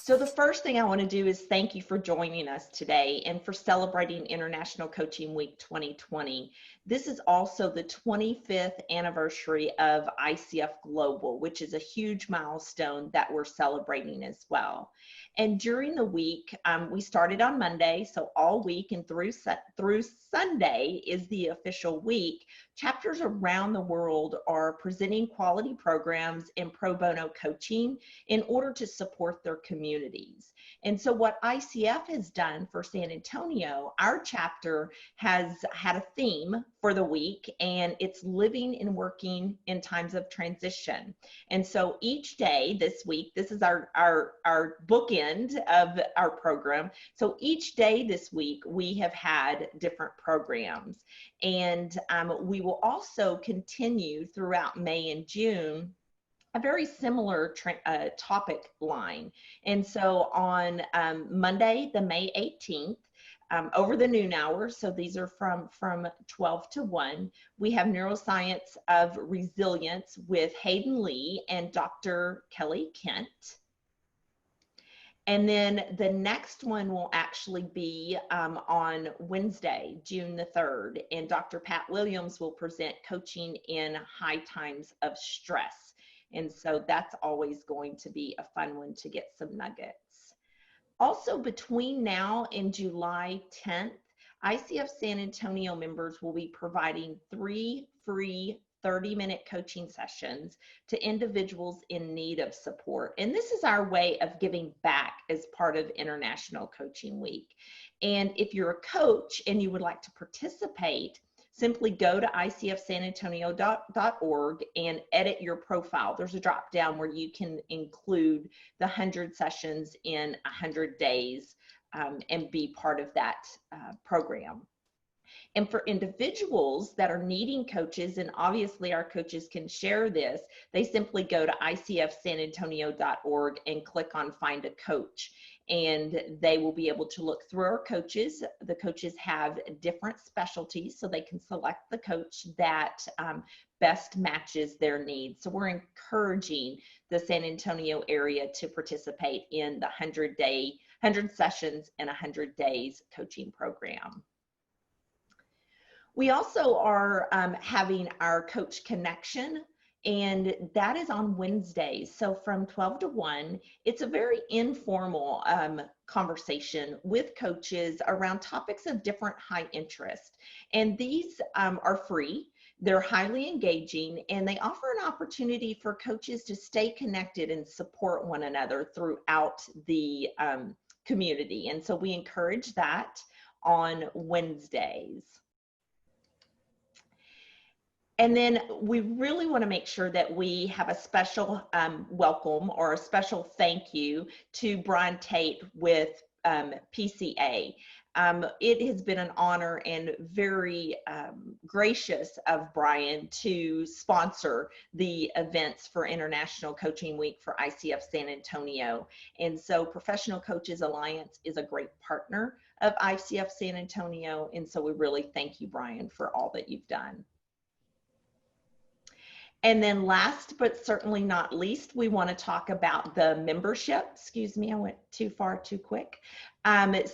So the first thing I want to do is thank you for joining us today and for celebrating International Coaching Week 2020. This is also the 25th anniversary of ICF Global, which is a huge milestone that we're celebrating as well. And during the week, we started on Monday, so all week and through Sunday is the official week. Chapters around the world are presenting quality programs and pro bono coaching in order to support their communities. And so what ICF has done for San Antonio, our chapter has had a theme for the week, and it's living and working in times of transition. And so each day this week, this is our bookend of our program. So each day this week, we have had different programs. And we will also continue throughout May and June a very similar topic line. And so on Monday, the May 18th, over the noon hour, so these are from 12 to 1, we have Neuroscience of Resilience with Hayden Lee and Dr. Kelly Kent. And then the next one will actually be on Wednesday, June the 3rd, and Dr. Pat Williams will present Coaching in High Times of Stress. And so that's always going to be a fun one to get some nuggets. Also, between now and July 10th, ICF San Antonio members will be providing 3 free 30-minute coaching sessions to individuals in need of support. And this is our way of giving back as part of International Coaching Week. And if you're a coach and you would like to participate, simply go to icfsanantonio.org and edit your profile. There's a drop down where you can include the 100 sessions in 100 days and be part of that program. And for individuals that are needing coaches, and obviously our coaches can share this, they simply go to icfsanantonio.org and click on Find a Coach. And they will be able to look through our coaches. The coaches have different specialties, so they can select the coach that best matches their needs. So we're encouraging the San Antonio area to participate in the 100 sessions and 100 days coaching program. We also are having our Coach Connection, and that is on Wednesdays. So from 12 to 1, it's a very informal conversation with coaches around topics of different high interest. And these are free. They're highly engaging, and they offer an opportunity for coaches to stay connected and support one another throughout the community. And so we encourage that on Wednesdays. And then we really want to make sure that we have a special welcome or a special thank you to Brian Tate with PCA. It has been an honor and very gracious of Brian to sponsor the events for International Coaching Week for ICF San Antonio. And so Professional Coaches Alliance is a great partner of ICF San Antonio. And so we really thank you, Brian, for all that you've done. And then last, but certainly not least, we want to talk about the membership. Excuse me, I went too far too quick.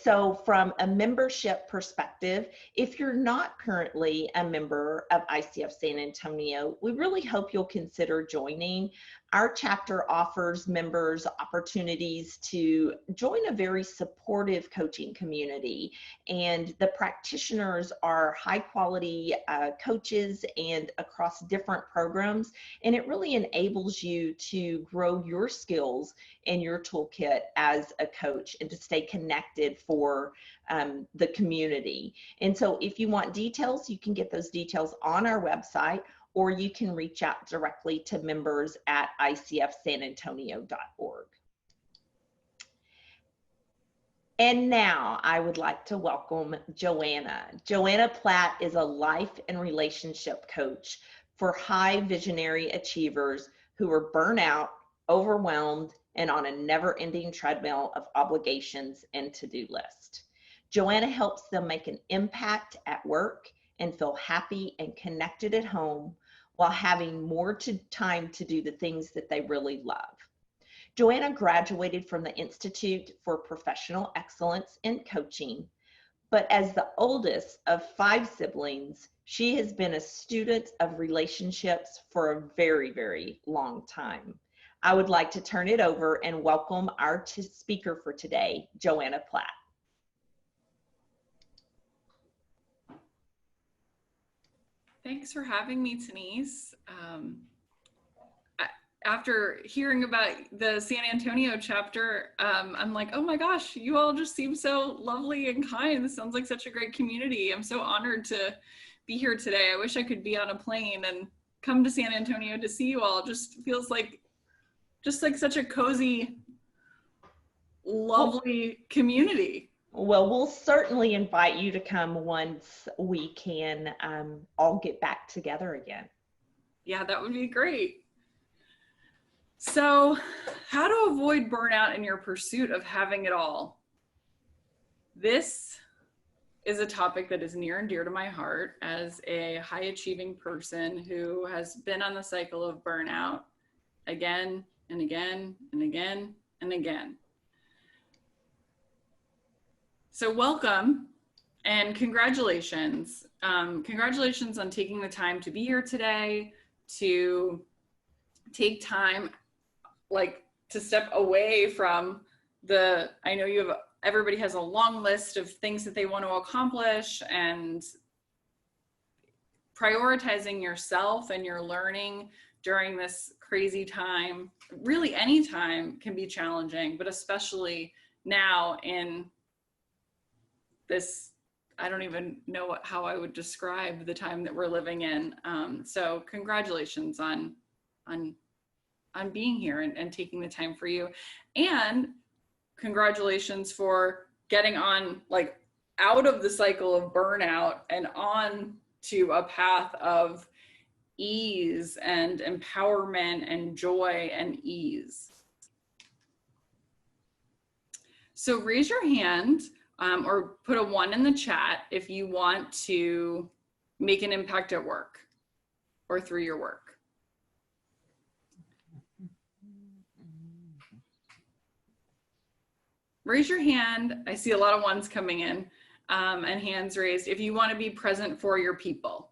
So from a membership perspective, if you're not currently a member of ICF San Antonio, we really hope you'll consider joining. Our chapter offers members opportunities to join a very supportive coaching community, and the practitioners are high quality coaches and across different programs, and it really enables you to grow your skills and your toolkit as a coach and to stay connected for the community. And so if you want details, you can get those details on our website, or you can reach out directly to members at icfsanantonio.org. And now I would like to welcome Joanna. Joanna Platt is a life and relationship coach for high visionary achievers who are burnt out, overwhelmed, and on a never-ending treadmill of obligations and to-do list. Joanna helps them make an impact at work and feel happy and connected at home while having more time to do the things that they really love. Joanna graduated from the Institute for Professional Excellence in Coaching, but as the oldest of 5 siblings, she has been a student of relationships for a very, very long time. I would like to turn it over and welcome our speaker for today, Joanna Platt. Thanks for having me, Denise. After hearing about the San Antonio chapter, I'm like, oh my gosh, you all just seem so lovely and kind. This sounds like such a great community. I'm so honored to be here today. I wish I could be on a plane and come to San Antonio to see you all. It just feels like such a cozy, lovely community. Well, we'll certainly invite you to come once we can all get back together again. Yeah, that would be great. So, how to avoid burnout in your pursuit of having it all? This is a topic that is near and dear to my heart as a high achieving person who has been on the cycle of burnout again and again and again and again. So welcome and congratulations. Congratulations on taking the time to be here today, to take time to step away from I know everybody has a long list of things that they want to accomplish, and prioritizing yourself and your learning during this crazy time, really any time can be challenging, but especially now in this, I don't even know how I would describe the time that we're living in. So congratulations on being here and taking the time for you, and congratulations for getting on out of the cycle of burnout and on to a path of ease and empowerment and joy and ease. So raise your hand or put a 1 in the chat if you want to make an impact at work or through your work. Raise your hand. I see a lot of ones coming in and hands raised if you want to be present for your people.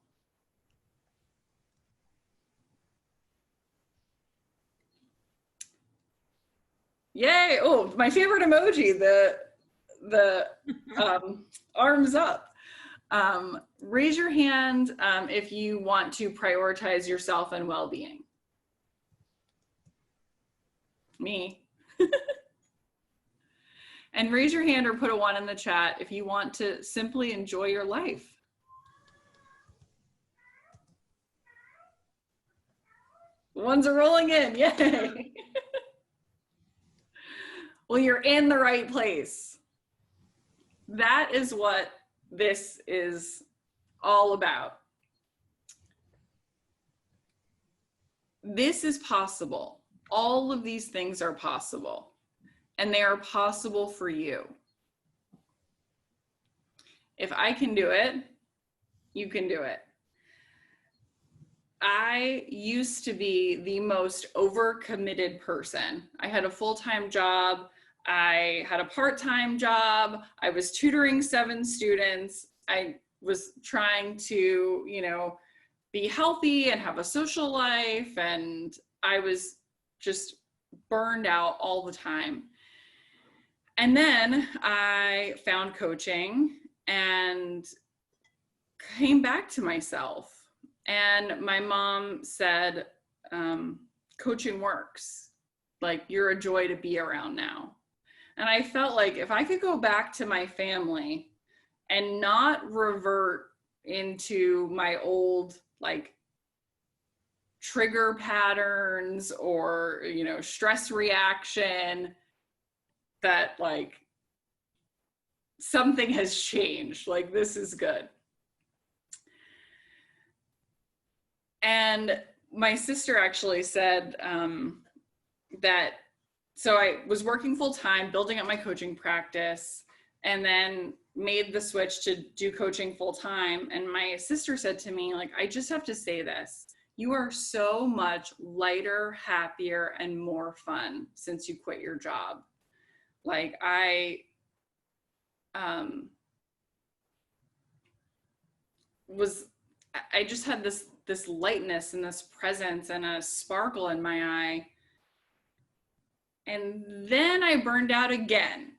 Yay! Oh, my favorite emoji, the arms up. Raise your hand if you want to prioritize yourself and well-being. Me. And raise your hand or put a 1 in the chat if you want to simply enjoy your life. Ones are rolling in, yay. Well, you're in the right place. That is what this is all about. This is possible. All of these things are possible. And they are possible for you. If I can do it, you can do it. I used to be the most overcommitted person. I had a full-time job. I had a part-time job. I was tutoring 7 students. I was trying to, be healthy and have a social life. And I was just burned out all the time. And then I found coaching and came back to myself. And my mom said, coaching works. You're a joy to be around now. And I felt like if I could go back to my family and not revert into my old, trigger patterns or, stress reaction, that something has changed, this is good. And my sister actually said so I was working full time, building up my coaching practice, and then made the switch to do coaching full time. And my sister said to me, I just have to say this, You are so much lighter, happier, and more fun since you quit your job. Like I just had this lightness and this presence and a sparkle in my eye. And then I burned out again.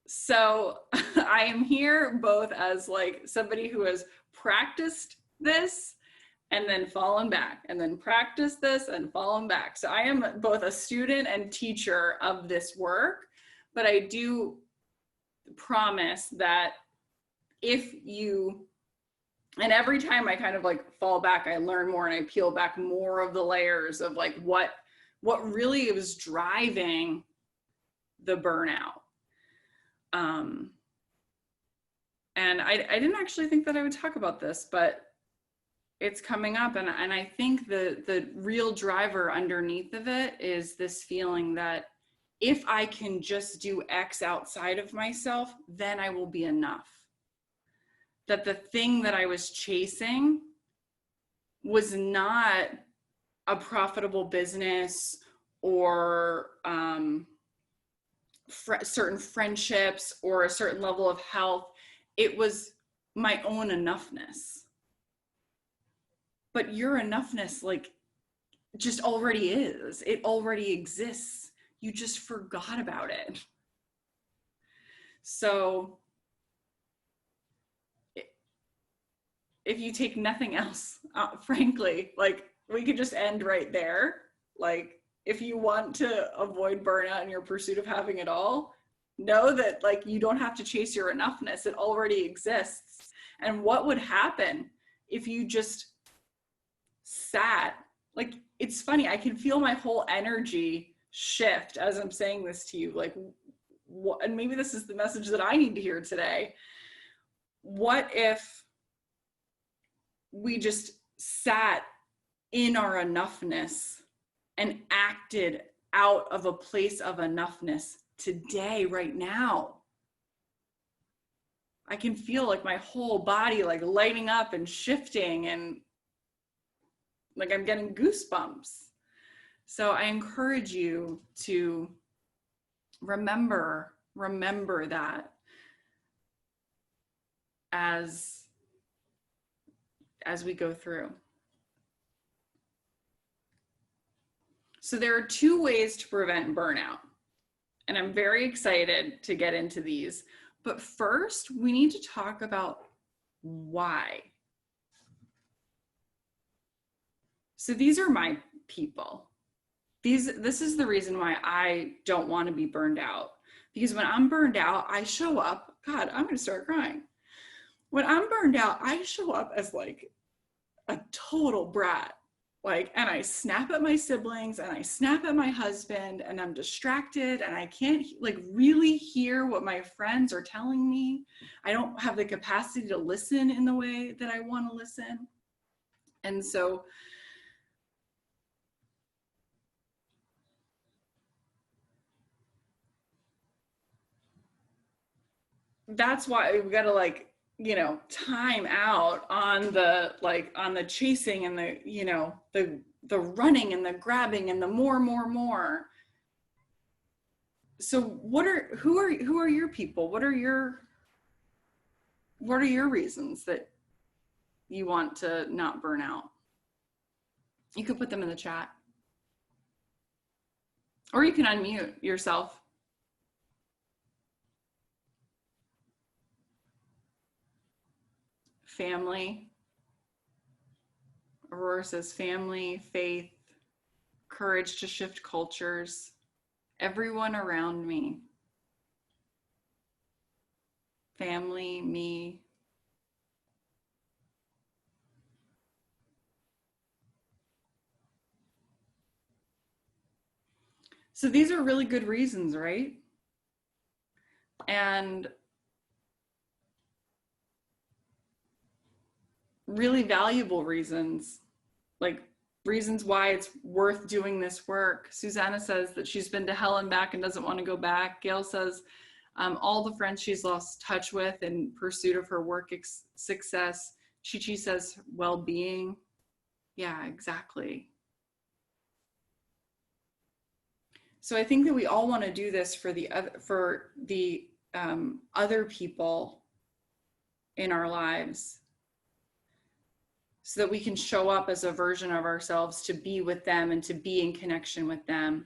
So I am here both as like somebody who has practiced this and then fallen back, and then practice this and fallen back. So I am both a student and teacher of this work, but I do promise that if you, and every time I kind of like fall back, I learn more and I peel back more of the layers of like what really was driving the burnout. And I didn't actually think that I would talk about this, but it's coming up, and I think the real driver underneath of it is this feeling that if I can just do X outside of myself, then I will be enough. That the thing that I was chasing was not a profitable business or certain friendships or a certain level of health. It was my own enoughness. But your enoughness, like, just already is. It already exists. You just forgot about it. So if you take nothing else, frankly, like, we could just end right there. Like, if you want to avoid burnout in your pursuit of having it all, know that like you don't have to chase your enoughness. It already exists. And what would happen if you just sat? Like, it's funny, I can feel my whole energy shift as I'm saying this to you. Like, what, and maybe this is the message that I need to hear today. What if we just sat in our enoughness and acted out of a place of enoughness today, right now? I can feel like my whole body like lighting up and shifting, and like I'm getting goosebumps. So I encourage you to remember that as we go through. So there are 2 ways to prevent burnout, and I'm very excited to get into these. But first, we need to talk about why. So these are my people. This is the reason why I don't want to be burned out. Because when I'm burned out, I show up, God, I'm going to start crying. When I'm burned out, I show up as like a total brat. Like, and I snap at my siblings and I snap at my husband, and I'm distracted and I can't like really hear what my friends are telling me. I don't have the capacity to listen in the way that I want to listen. And so that's why we got to like, you know, time out on the chasing and the, you know, the running and the grabbing and the more. So who are your people? What are your reasons that you want to not burn out? You could put them in the chat, or you can unmute yourself. Family. Aurora says family, faith, courage to shift cultures, everyone around me. Family, me. So these are really good reasons, right? And really valuable reasons, like reasons why it's worth doing this work. Susanna says that she's been to hell and back and doesn't want to go back. Gail says all the friends she's lost touch with in pursuit of her work success. Chi-Chi says well-being. Yeah, exactly. So I think that we all want to do this for the other people in our lives, so that we can show up as a version of ourselves to be with them and to be in connection with them.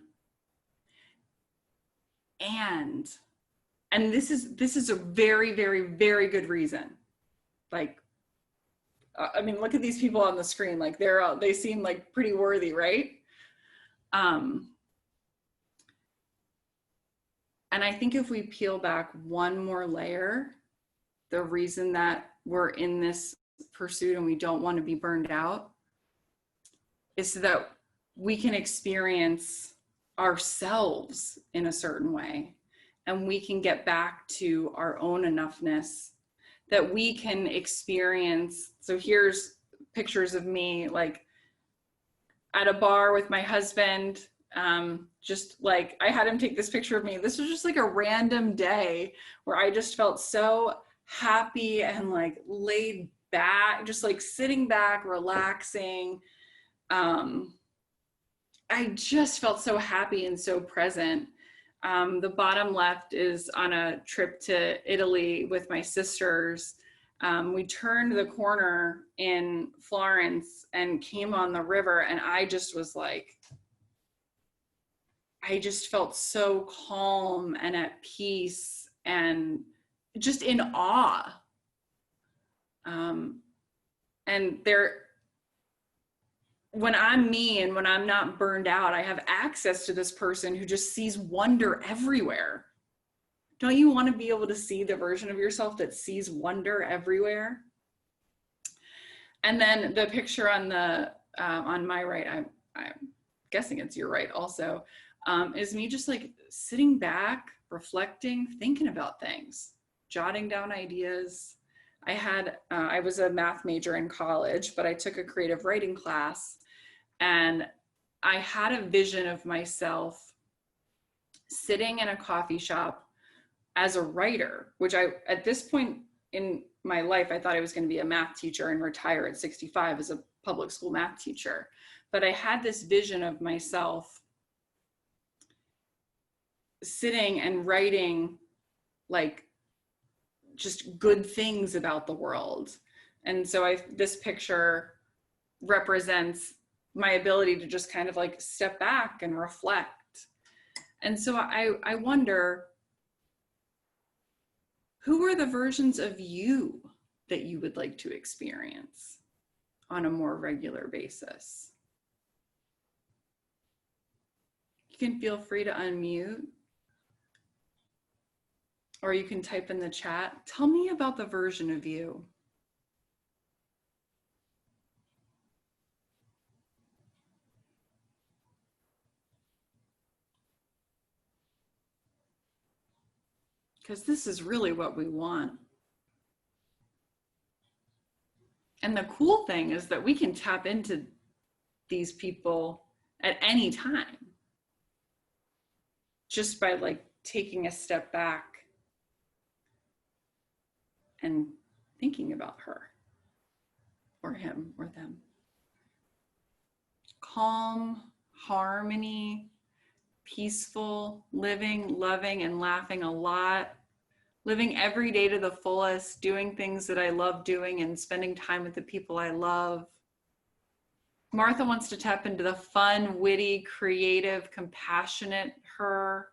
And this is a very, very, very good reason. Like, I mean, look at these people on the screen. Like they seem like pretty worthy, right? And I think if we peel back one more layer, the reason that we're in this pursuit and we don't want to be burned out is so that we can experience ourselves in a certain way, and we can get back to our own enoughness, that we can experience. So here's pictures of me like at a bar with my husband. Just like I had him take this picture of me. This was just like a random day where I just felt so happy and like laid back, just like sitting back, relaxing. I just felt so happy and so present. The bottom left is on a trip to Italy with my sisters. We turned the corner in Florence and came on the river, and I just was like, I just felt so calm and at peace and just in awe. And when I'm me and when I'm not burned out, I have access to this person who just sees wonder everywhere. Don't you want to be able to see the version of yourself that sees wonder everywhere? And then the picture on my right, I'm guessing it's your right also, is me just like sitting back, reflecting, thinking about things, jotting down ideas. I was a math major in college, but I took a creative writing class, and I had a vision of myself sitting in a coffee shop as a writer, which at this point in my life, I thought I was going to be a math teacher and retire at 65 as a public school math teacher. But I had this vision of myself sitting and writing like just good things about the world. And so this picture represents my ability to just kind of like step back and reflect. And so I wonder, who are the versions of you that you would like to experience on a more regular basis? You can feel free to unmute, or you can type in the chat. Tell me about the version of you. Because this is really what we want. And the cool thing is that we can tap into these people at any time, just by like taking a step back and thinking about her or him or them. Calm, harmony, peaceful, living, loving, and laughing a lot, living every day to the fullest, doing things that I love doing and spending time with the people I love. Martha wants to tap into the fun, witty, creative, compassionate her.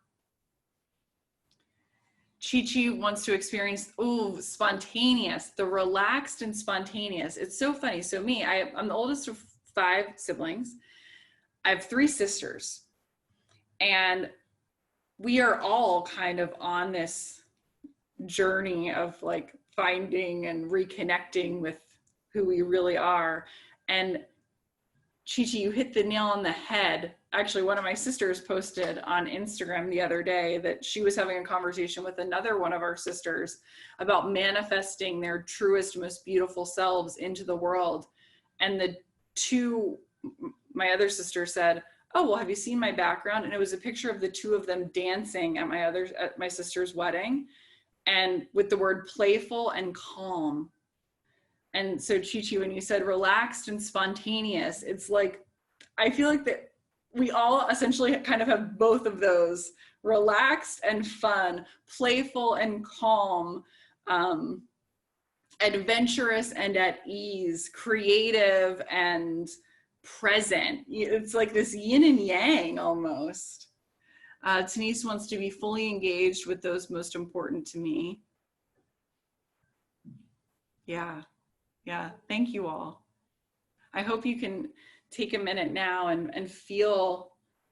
Chi-Chi wants to experience, spontaneous, the relaxed and spontaneous. It's so funny. So me, I'm the oldest of 5 siblings. I have 3 sisters. And we are all kind of on this journey of like finding and reconnecting with who we really are. And Chi-Chi, you hit the nail on the head. Actually, one of my sisters posted on Instagram the other day that she was having a conversation with another one of our sisters about manifesting their truest, most beautiful selves into the world. And my other sister said, "Oh, well, have you seen my background?" And it was a picture of the 2 of them dancing at my sister's wedding, and with the word playful and calm. And so Chi-Chi, when you said relaxed and spontaneous, it's like, I feel like that we all essentially kind of have both of those: relaxed and fun, playful and calm, adventurous and at ease, creative and present. It's like this yin and yang almost. Denise wants to be fully engaged with those most important to me. Yeah. Thank you all. I hope you can take a minute now and feel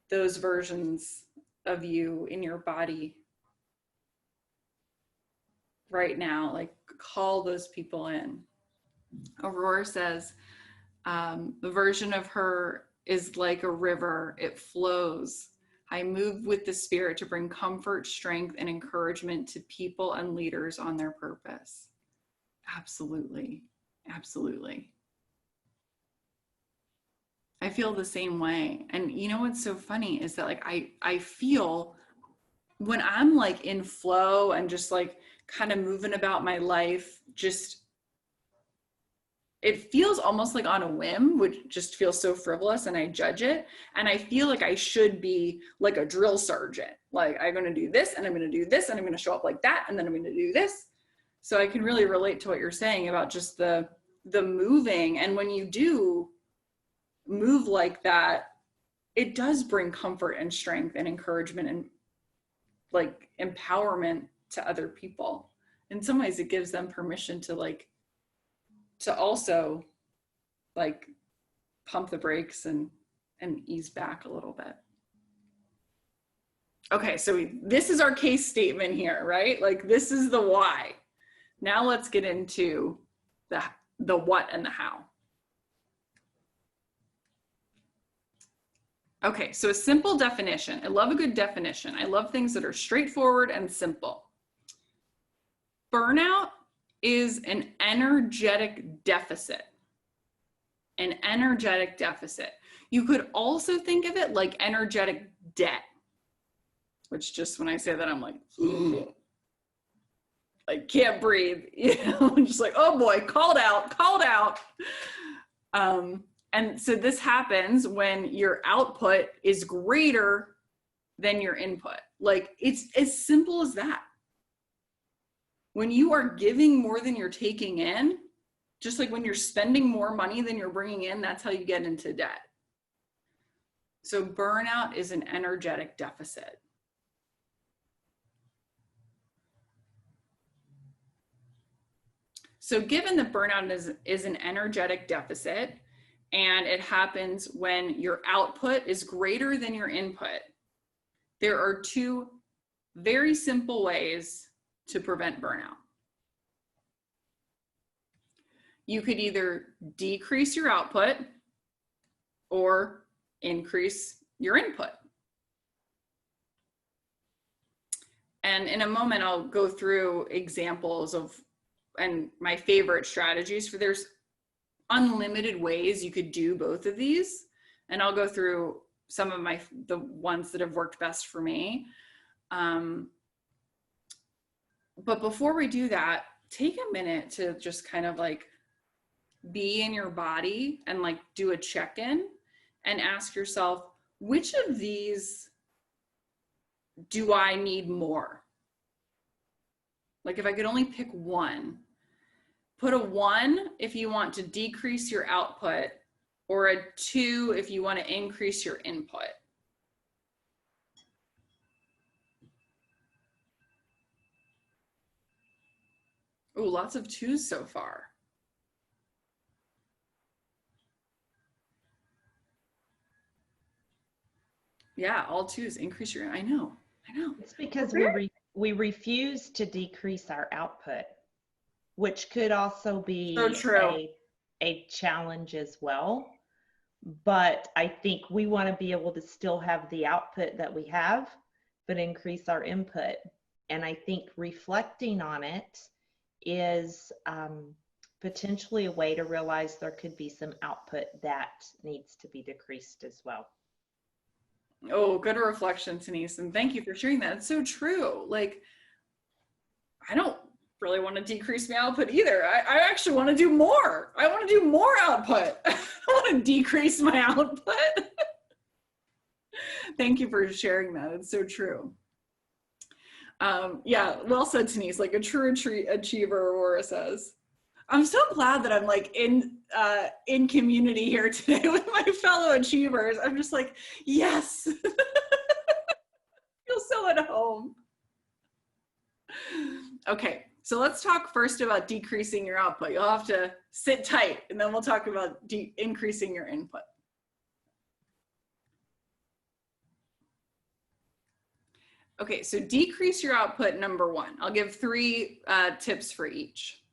those versions of you in your body right now. Like, call those people in. Aurora says, the version of her is like a river. It flows. I move with the spirit to bring comfort, strength, and encouragement to people and leaders on their purpose. Absolutely. Absolutely. I feel the same way. And you know what's so funny is that, like, I feel when I'm like in flow and just like kind of moving about my life, just, it feels almost like on a whim, which just feels so frivolous, and I judge it. And I feel like I should be like a drill sergeant. Like, I'm going to do this, and I'm going to do this, and I'm going to show up like that, and then I'm going to do this. So I can really relate to what you're saying about just the moving. And when you do move like that, it does bring comfort and strength and encouragement and like empowerment to other people. In some ways, it gives them permission to also like pump the brakes and ease back a little bit. Okay, so this is our case statement here, right? Like, this is the why. Now let's get into the what and the how. Okay, so a simple definition. I love a good definition. I love things that are straightforward and simple. Burnout is an energetic deficit. An energetic deficit. You could also think of it like energetic debt, which just when I say that, I'm like, I can't breathe, you know, just like, oh boy, called out. And so this happens when your output is greater than your input. Like, it's as simple as that. When you are giving more than you're taking in, just like when you're spending more money than you're bringing in, that's how you get into debt. So burnout is an energetic deficit. So given that burnout is an energetic deficit, and it happens when your output is greater than your input, there are two very simple ways to prevent burnout. You could either decrease your output or increase your input. And in a moment, I'll go through examples of, and my favorite strategies for, there's unlimited ways you could do both of these. And I'll go through some of the ones that have worked best for me. But before we do that, take a minute to just kind of like be in your body and like do a check-in and ask yourself, which of these do I need more? Like, if I could only pick one, put a 1 if you want to decrease your output, or a 2 if you want to increase your input. Oh, lots of 2s so far. Yeah, all 2s, increase your, I know. It's because we refuse to decrease our output, which could also be so true. a challenge as well. But I think we want to be able to still have the output that we have, but increase our input. And I think reflecting on it is potentially a way to realize there could be some output that needs to be decreased as well. Oh, good reflection, Denise. And thank you for sharing that. It's so true. Like, really want to decrease my output either. I actually want to do more. I want to do more output. I don't want to decrease my output. Thank you for sharing that. It's so true. Yeah, well said, Denise. Like a true achiever, Aurora says. I'm so glad that I'm like in community here today with my fellow achievers. I'm just like, yes. Feel so at home. Okay, so let's talk first about decreasing your output. You'll have to sit tight, and then we'll talk about increasing your input. Okay, so decrease your output, number one. I'll give 3 tips for each.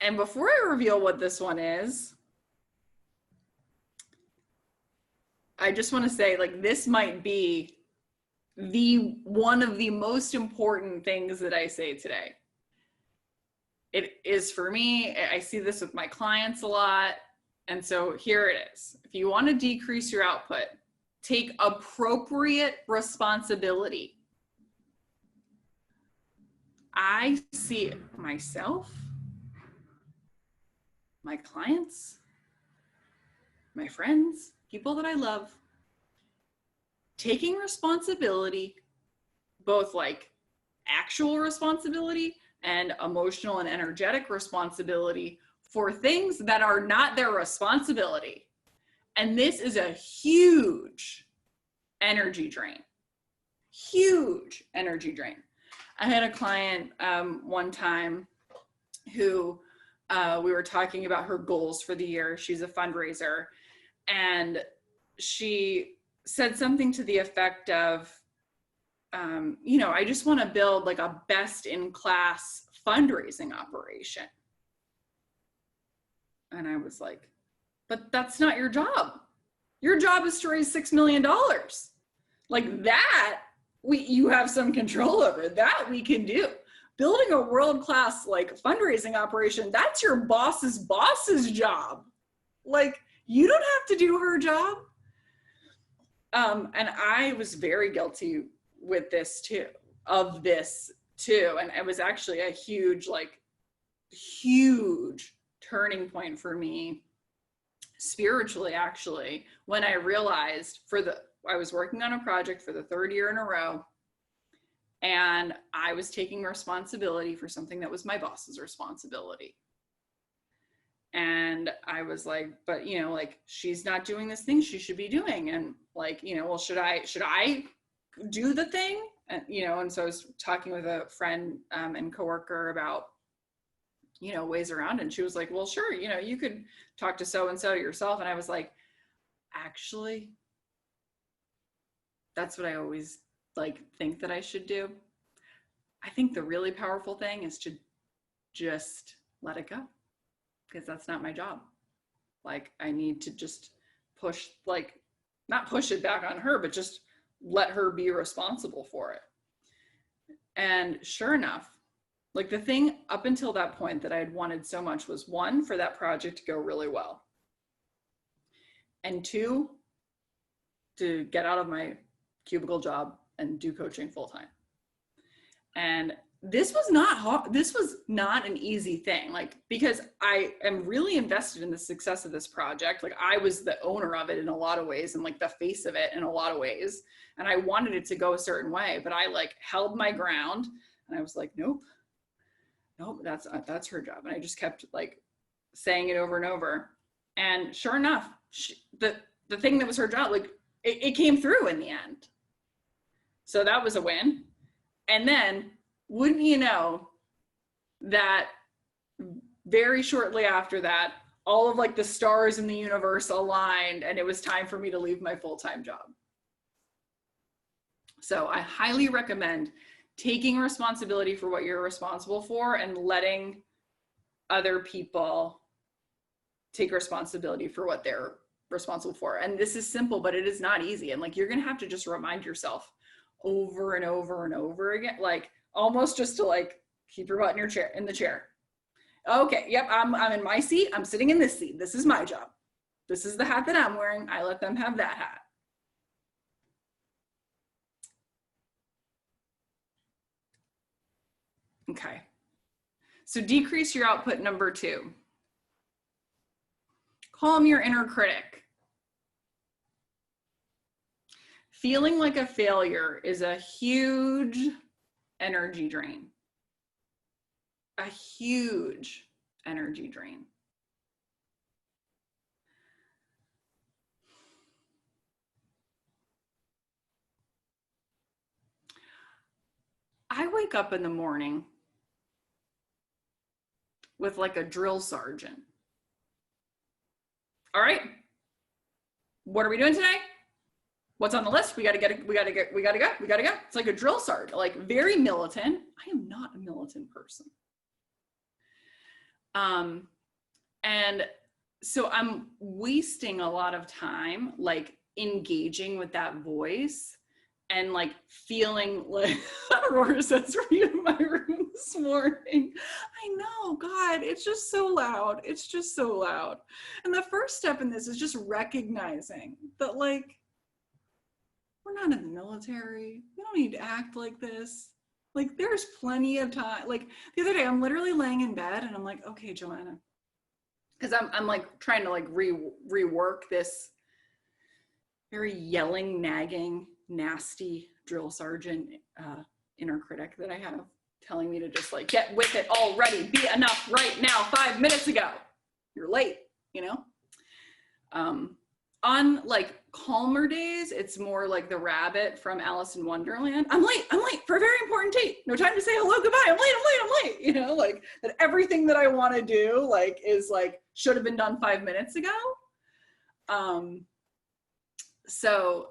And before I reveal what this one is, I just want to say, like, this might be one of the most important things that I say today. It is for me. I see this with my clients a lot. And so here it is. If you want to decrease your output, take appropriate responsibility. I see myself, my clients, my friends, people that I love, taking responsibility, both like actual responsibility and emotional and energetic responsibility for things that are not their responsibility. And this is a huge energy drain. Huge energy drain. I had a client one time who we were talking about her goals for the year. She's a fundraiser, and she said something to the effect of, you know, I just want to build like a best-in-class fundraising operation. And I was like, but that's not your job. Your job is to raise $6 million. Like that, you have some control over. That we can do. Building a world-class like fundraising operation, that's your boss's job. Like, you don't have to do her job. And I was very guilty with this too, And it was actually a huge turning point for me spiritually, actually, when I realized I was working on a project for the 3rd year in a row, and I was taking responsibility for something that was my boss's responsibility. And I was like, but, you know, like, she's not doing this thing she should be doing. And like, you know, well, should I do the thing? And, you know, and so I was talking with a friend and coworker about, you know, ways around. And she was like, well, sure, you know, you could talk to so-and-so yourself. And I was like, actually, that's what I always like think that I should do. I think the really powerful thing is to just let it go, because that's not my job. Like, I need to just push, like, not push it back on her, but just let her be responsible for it. And sure enough, like, the thing up until that point that I had wanted so much was, 1, for that project to go really well. And 2, to get out of my cubicle job and do coaching full time. And this was not hard. This was not an easy thing, like, because I am really invested in the success of this project. Like, I was the owner of it in a lot of ways, and like the face of it in a lot of ways. And I wanted it to go a certain way, but I like held my ground, and I was like, nope, that's her job. And I just kept like saying it over and over. And sure enough, the thing that was her job, like, it came through in the end. So that was a win. And then, wouldn't you know, that very shortly after that, all of like the stars in the universe aligned, and it was time for me to leave my full-time job. So I highly recommend taking responsibility for what you're responsible for and letting other people take responsibility for what they're responsible for. And this is simple, but it is not easy. And like, you're going to have to just remind yourself over and over and over again, like almost just to like keep your butt in the chair. Okay, yep, I'm in my seat. I'm sitting in this seat. This is my job. This is the hat that I'm wearing. I let them have that hat. Okay. So decrease your output, number 2. Calm your inner critic. Feeling like a failure is a huge energy drain. A huge energy drain. I wake up in the morning with like a drill sergeant. All right, what are we doing today? What's on the list? We gotta go. It's like a drill sergeant, like very militant. I am not a militant person. And so I'm wasting a lot of time like engaging with that voice and like feeling like Aurora says, were you in my room this morning? I know, God, it's just so loud. It's just so loud. And the first step in this is just recognizing that like, we're not in the military. We don't need to act like this. Like there's plenty of time. Like the other day, I'm literally laying in bed and I'm like, okay, Joanna, because I'm like trying to like rework this very yelling, nagging, nasty drill sergeant inner critic that I have telling me to just like get with it already, be enough right now, 5 minutes ago. You're late, you know? On like calmer days, it's more like the rabbit from Alice in Wonderland. I'm late for a very important date. No time to say hello, goodbye. I'm late. You know, like that everything that I want to do like is like should have been done 5 minutes ago. So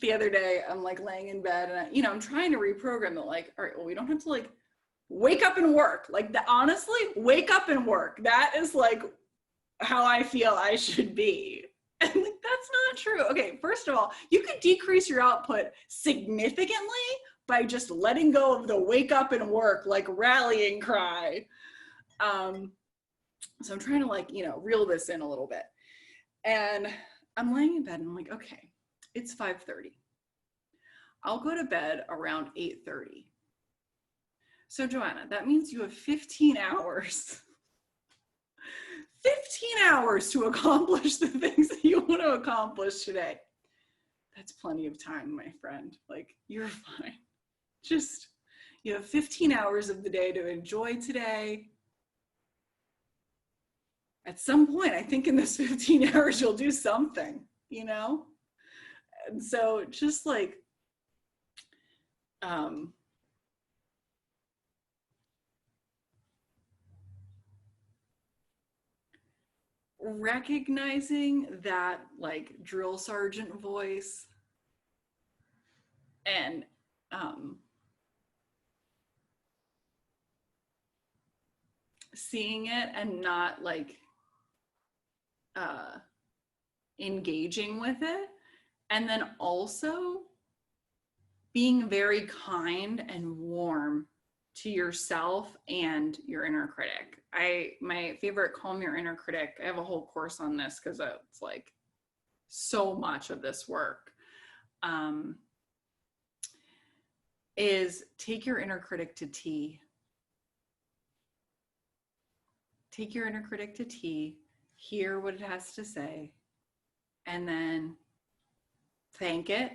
the other day I'm like laying in bed and I'm trying to reprogram it like, all right, well, we don't have to like wake up and work. Like honestly, wake up and work. That is like how I feel I should be. And like, that's not true. Okay, first of all, you could decrease your output significantly by just letting go of the wake up and work, like rallying cry. So I'm trying to like, reel this in a little bit. And I'm laying in bed and I'm like, okay, it's 5:30. I'll go to bed around 8:30. So Joanna, that means you have 15 hours. 15 hours to accomplish the things that you want to accomplish today. That's plenty of time, my friend. Like, you're fine. Just, you have 15 hours of the day to enjoy today. At some point, I think in this 15 hours, you'll do something, And so just like, recognizing that like drill sergeant voice and seeing it and not like engaging with it, and then also being very kind and warm to yourself and your inner critic. My favorite Calm Your Inner Critic, I have a whole course on this because it's like so much of this work, is take your inner critic to tea. Take your inner critic to tea, hear what it has to say, and then thank it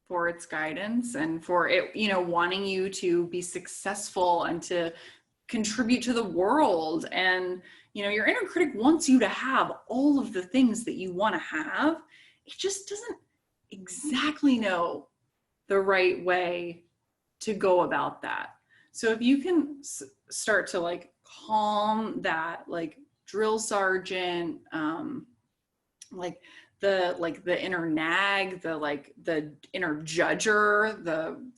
for its guidance and for it, wanting you to be successful and to contribute to the world. And, your inner critic wants you to have all of the things that you want to have. It just doesn't exactly know the right way to go about that. So if you can start to like calm that like drill sergeant, like the inner nag, the inner judger,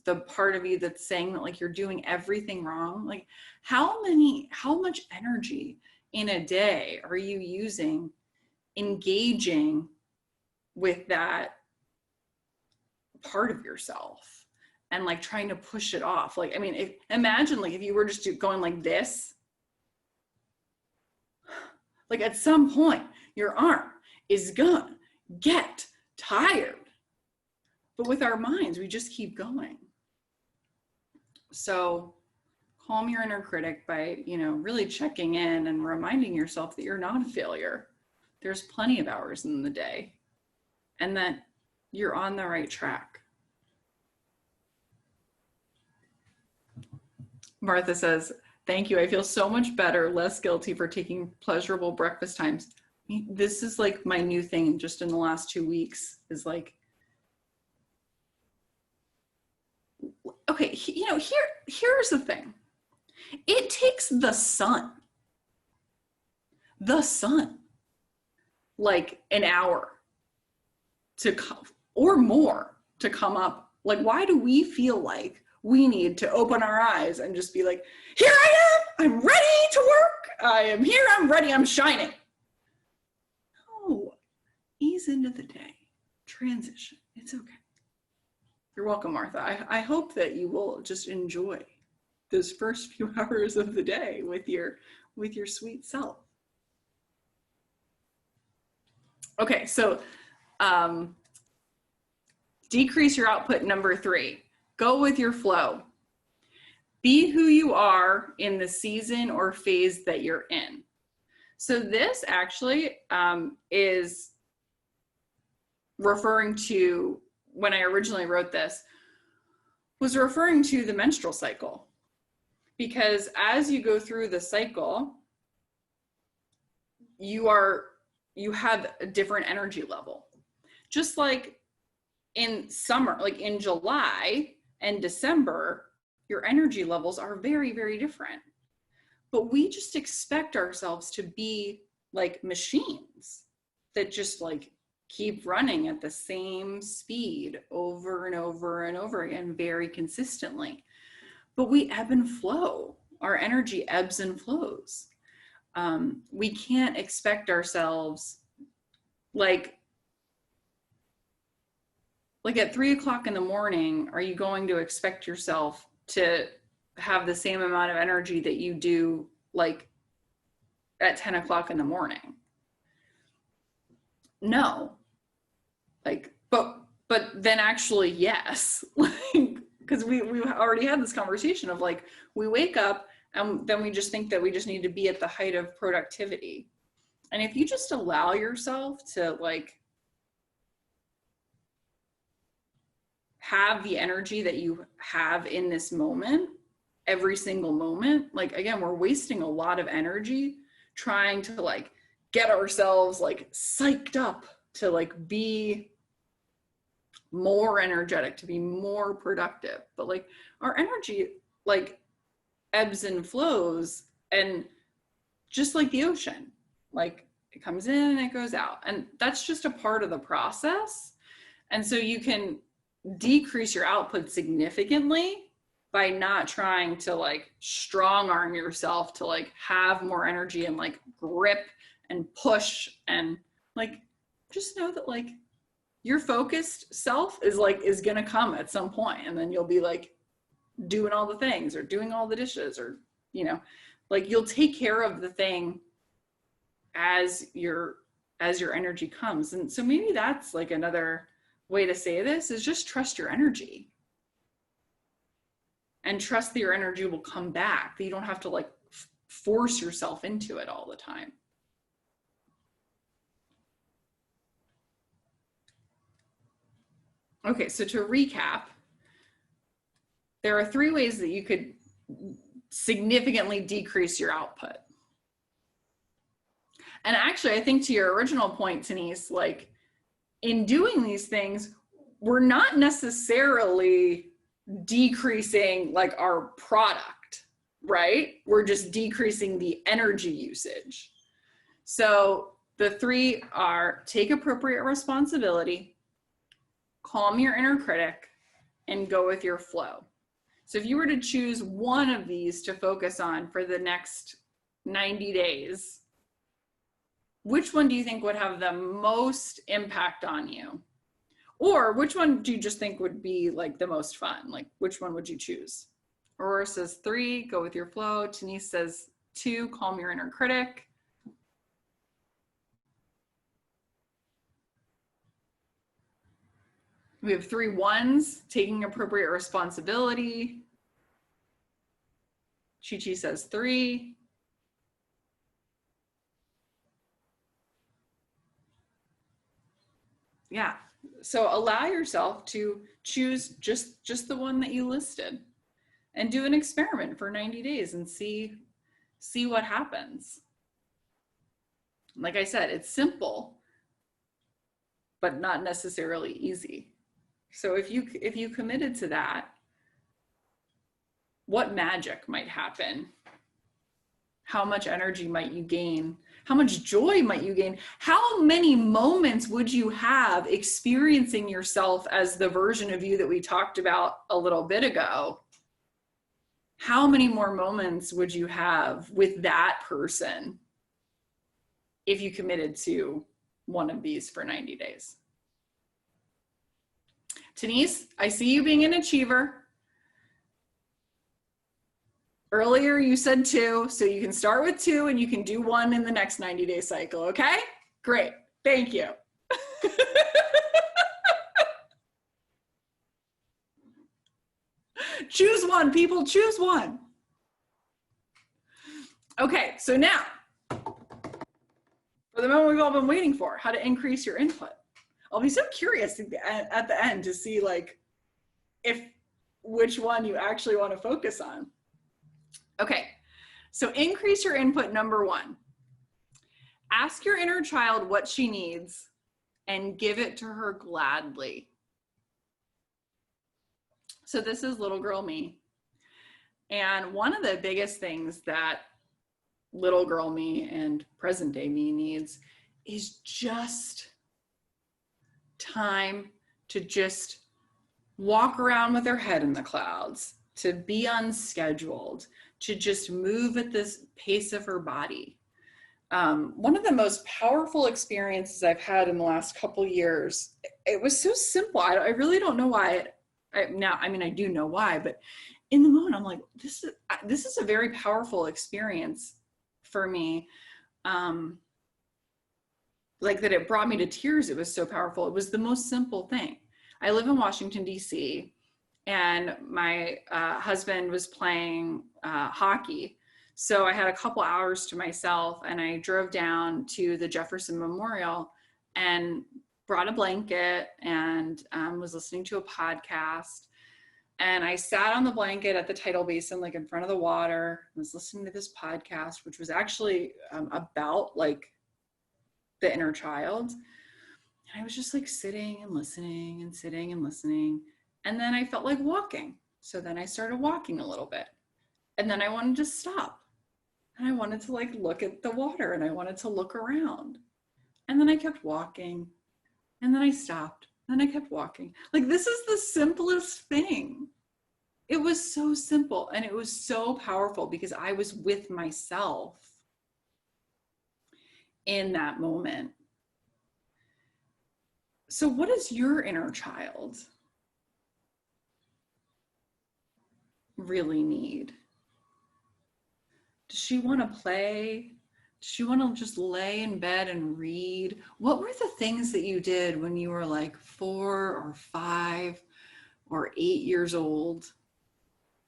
the part of you that's saying that like you're doing everything wrong. Like how much energy in a day are you using engaging with that part of yourself and like trying to push it off? Like, I mean, imagine like if you were just going like this, like at some point your arm is gonna get tired. But with our minds, we just keep going. So calm your inner critic by, you know, really checking in and reminding yourself that you're not a failure. There's plenty of hours in the day and that you're on the right track. Martha says, thank you. I feel so much better, less guilty for taking pleasurable breakfast times. This is like my new thing just in the last 2 weeks is like, okay, you know, here's the thing. It takes the sun, like an hour to come or more to come up. Like, why do we feel like we need to open our eyes and just be like, here I am, I'm ready to work. I am here, I'm ready, I'm shining. No, ease into the day, transition, it's okay. You're welcome, Martha. I hope that you will just enjoy those first few hours of the day with your sweet self. Okay, so decrease your output, number 3. Go with your flow. Be who you are in the season or phase that you're in. So this actually is referring to, when I originally wrote this, was referring to the menstrual cycle. Because as you go through the cycle, you have a different energy level. Just like in summer, like in July and December, your energy levels are very, very different. But we just expect ourselves to be like machines that just like keep running at the same speed over and over and over again, very consistently. But we ebb and flow. Our energy ebbs and flows. We can't expect ourselves like at 3 o'clock in the morning, are you going to expect yourself to have the same amount of energy that you do like at 10 o'clock in the morning? No. Like, but then actually, yes. Because we've already had this conversation of like, we wake up and then we just think that we just need to be at the height of productivity. And if you just allow yourself to like have the energy that you have in this moment, every single moment, like again, we're wasting a lot of energy trying to like get ourselves like psyched up to like be more energetic, to be more productive. But like our energy like ebbs and flows, and just like the ocean, like it comes in and it goes out, and that's just a part of the process. And so you can decrease your output significantly by not trying to like strong arm yourself to like have more energy and like grip and push, and like just know that like your focused self is gonna come at some point, and then you'll be like doing all the things or doing all the dishes, or you know, like you'll take care of the thing as your energy comes. And so maybe that's like another way to say this is just trust your energy and trust that your energy will come back, that you don't have to like force yourself into it all the time. Okay, so to recap, there are 3 ways that you could significantly decrease your output. And actually, I think to your original point, Denise, like in doing these things, we're not necessarily decreasing like our product, right? We're just decreasing the energy usage. So the 3 are: take appropriate responsibility, calm your inner critic, and go with your flow. So if you were to choose one of these to focus on for the next 90 days, which one do you think would have the most impact on you? Or which one do you just think would be like the most fun? Like which one would you choose? Aurora says 3, go with your flow. Denise says 2, calm your inner critic. We have 3 1s, taking appropriate responsibility. Chi says 3. Yeah. So allow yourself to choose just the one that you listed and do an experiment for 90 days and see what happens. Like I said, it's simple, but not necessarily easy. So if you committed to that, what magic might happen? How much energy might you gain? How much joy might you gain? How many moments would you have experiencing yourself as the version of you that we talked about a little bit ago? How many more moments would you have with that person if you committed to one of these for 90 days? Denise, I see you being an achiever. Earlier you said 2, so you can start with 2 and you can do 1 in the next 90-day cycle, okay? Great, thank you. Choose one, people, choose one. Okay, so now, for the moment we've all been waiting for, how to increase your input. I'll be so curious at the end to see like which one you actually want to focus on. Okay, so increase your input number 1. Ask your inner child what she needs and give it to her gladly. So this is little girl me. And one of the biggest things that little girl me and present day me needs is just time to just walk around with her head in the clouds, to be unscheduled, to just move at this pace of her body. One of the most powerful experiences I've had in the last couple years, it was so simple. I really don't know why. I do know why, but in the moment I'm like, this is a very powerful experience for me. Like that it brought me to tears. It was so powerful. It was the most simple thing. I live in Washington, D.C., and my husband was playing hockey. So I had a couple hours to myself, and I drove down to the Jefferson Memorial and brought a blanket and was listening to a podcast. And I sat on the blanket at the tidal basin, like in front of the water, and was listening to this podcast, which was actually about like the inner child. And I was just like sitting and listening and sitting and listening. And then I felt like walking. So then I started walking a little bit. And then I wanted to stop. And I wanted to like look at the water and I wanted to look around. And then I kept walking. And then I stopped. And then I kept walking. Like this is the simplest thing. It was so simple and it was so powerful because I was with myself in that moment. So what does your inner child really need? Does she want to play? Does she want to just lay in bed and read? What were the things that you did when you were like 4 or 5 or 8 years old?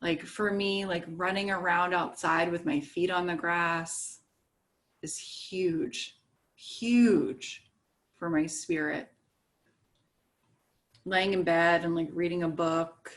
Like for me, like running around outside with my feet on the grass is huge, huge for my spirit. Laying in bed and like reading a book.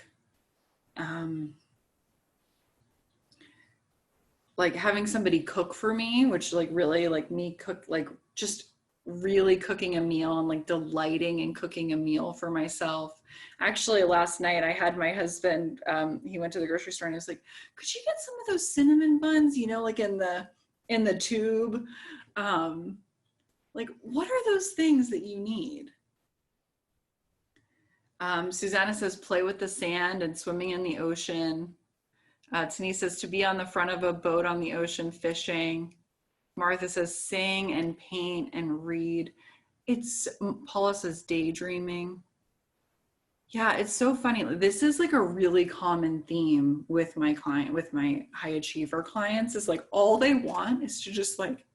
Like having somebody cook for me, which like really like me cook, like just really cooking a meal and like delighting in cooking a meal for myself. Actually, last night I had my husband, he went to the grocery store and he was like, could you get some of those cinnamon buns, you know, like in the tube? Like, what are those things that you need? Susanna says, play with the sand and swimming in the ocean. Denise says, to be on the front of a boat on the ocean fishing. Martha says, sing and paint and read. Paula says, daydreaming. Yeah, it's so funny. This is like a really common theme with my high achiever clients, is like all they want is to just like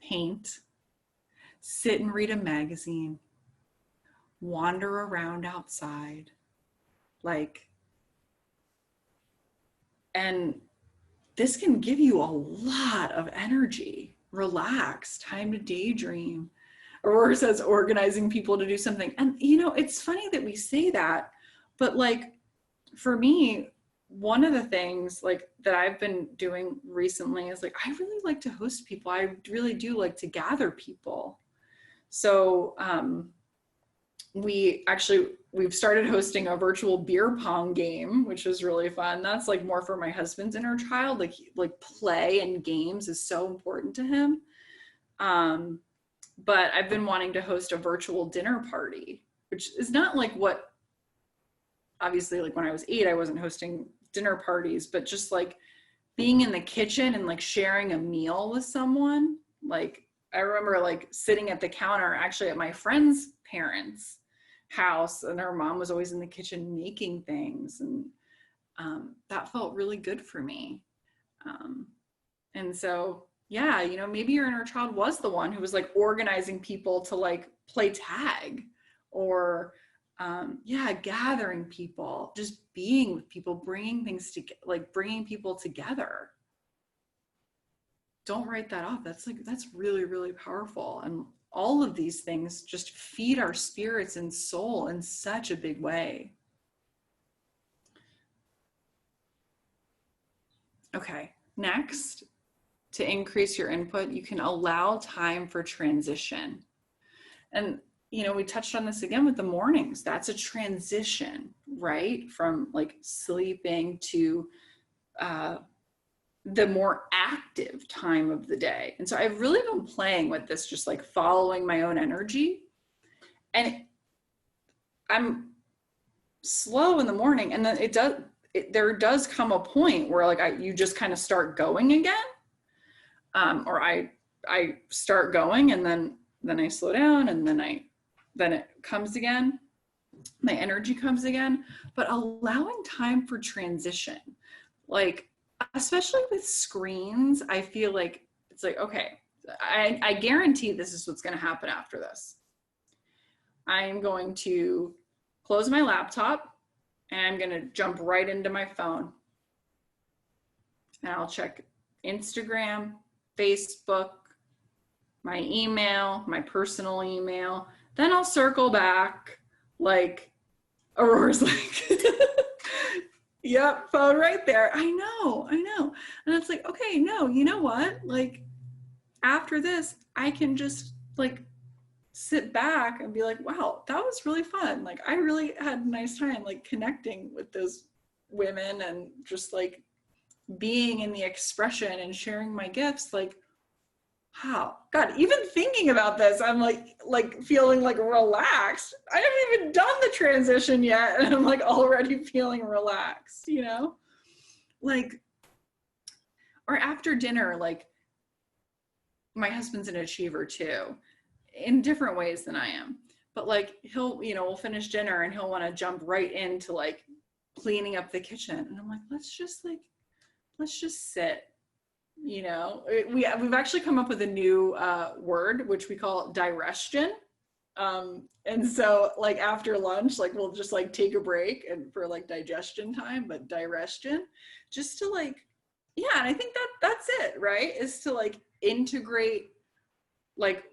paint, sit and read a magazine, wander around outside, like, and this can give you a lot of energy. Relax, time to daydream. Aurora says organizing people to do something. And it's funny that we say that, but like for me, one of the things like that I've been doing recently is like, I really like to host people. I really do like to gather people. So we've started hosting a virtual beer pong game, which is really fun. That's like more for my husband's inner child. Like play and games is so important to him. But I've been wanting to host a virtual dinner party, which is not like what, obviously, like when I was 8, I wasn't hosting dinner parties, but just like being in the kitchen and like sharing a meal with someone. Like I remember like sitting at the counter actually at my friend's parents' house, and her mom was always in the kitchen making things, and that felt really good for me. And so yeah, maybe your inner child was the one who was like organizing people to like play tag, or gathering people, just being with people, bringing things to like bringing people together. Don't write that off. That's really, really powerful. And all of these things just feed our spirits and soul in such a big way. Okay, next, to increase your input, you can allow time for transition. And we touched on this again with the mornings. That's a transition, right? From like sleeping to the more active time of the day. And so I've really been playing with this, just like following my own energy. And I'm slow in the morning, and then there does come a point where like you just kind of start going again. Or I start going, and then I slow down, and then it comes again. My energy comes again. But allowing time for transition, like especially with screens, I feel like it's like, okay, I guarantee this is what's going to happen after this. I'm going to close my laptop, and I'm going to jump right into my phone, and I'll check Instagram, Facebook, my email, my personal email. Then I'll circle back, like Aurora's like, yep, phone right there. I know. And it's like, okay, no, you know what? Like after this, I can just like sit back and be like, wow, that was really fun. Like I really had a nice time like connecting with those women and just like being in the expression and sharing my gifts. Like, wow, God, even thinking about this, I'm like feeling like relaxed. I haven't even done the transition yet, and I'm like already feeling relaxed, like, or after dinner, like my husband's an achiever too, in different ways than I am, but like he'll, we'll finish dinner and he'll want to jump right into like cleaning up the kitchen, and I'm like, let's just sit. We've actually come up with a new word, which we call digestion. And so like after lunch, like we'll just like take a break and for like digestion time, but digestion, just to like, yeah. And I think that's it, right? Is to like integrate, like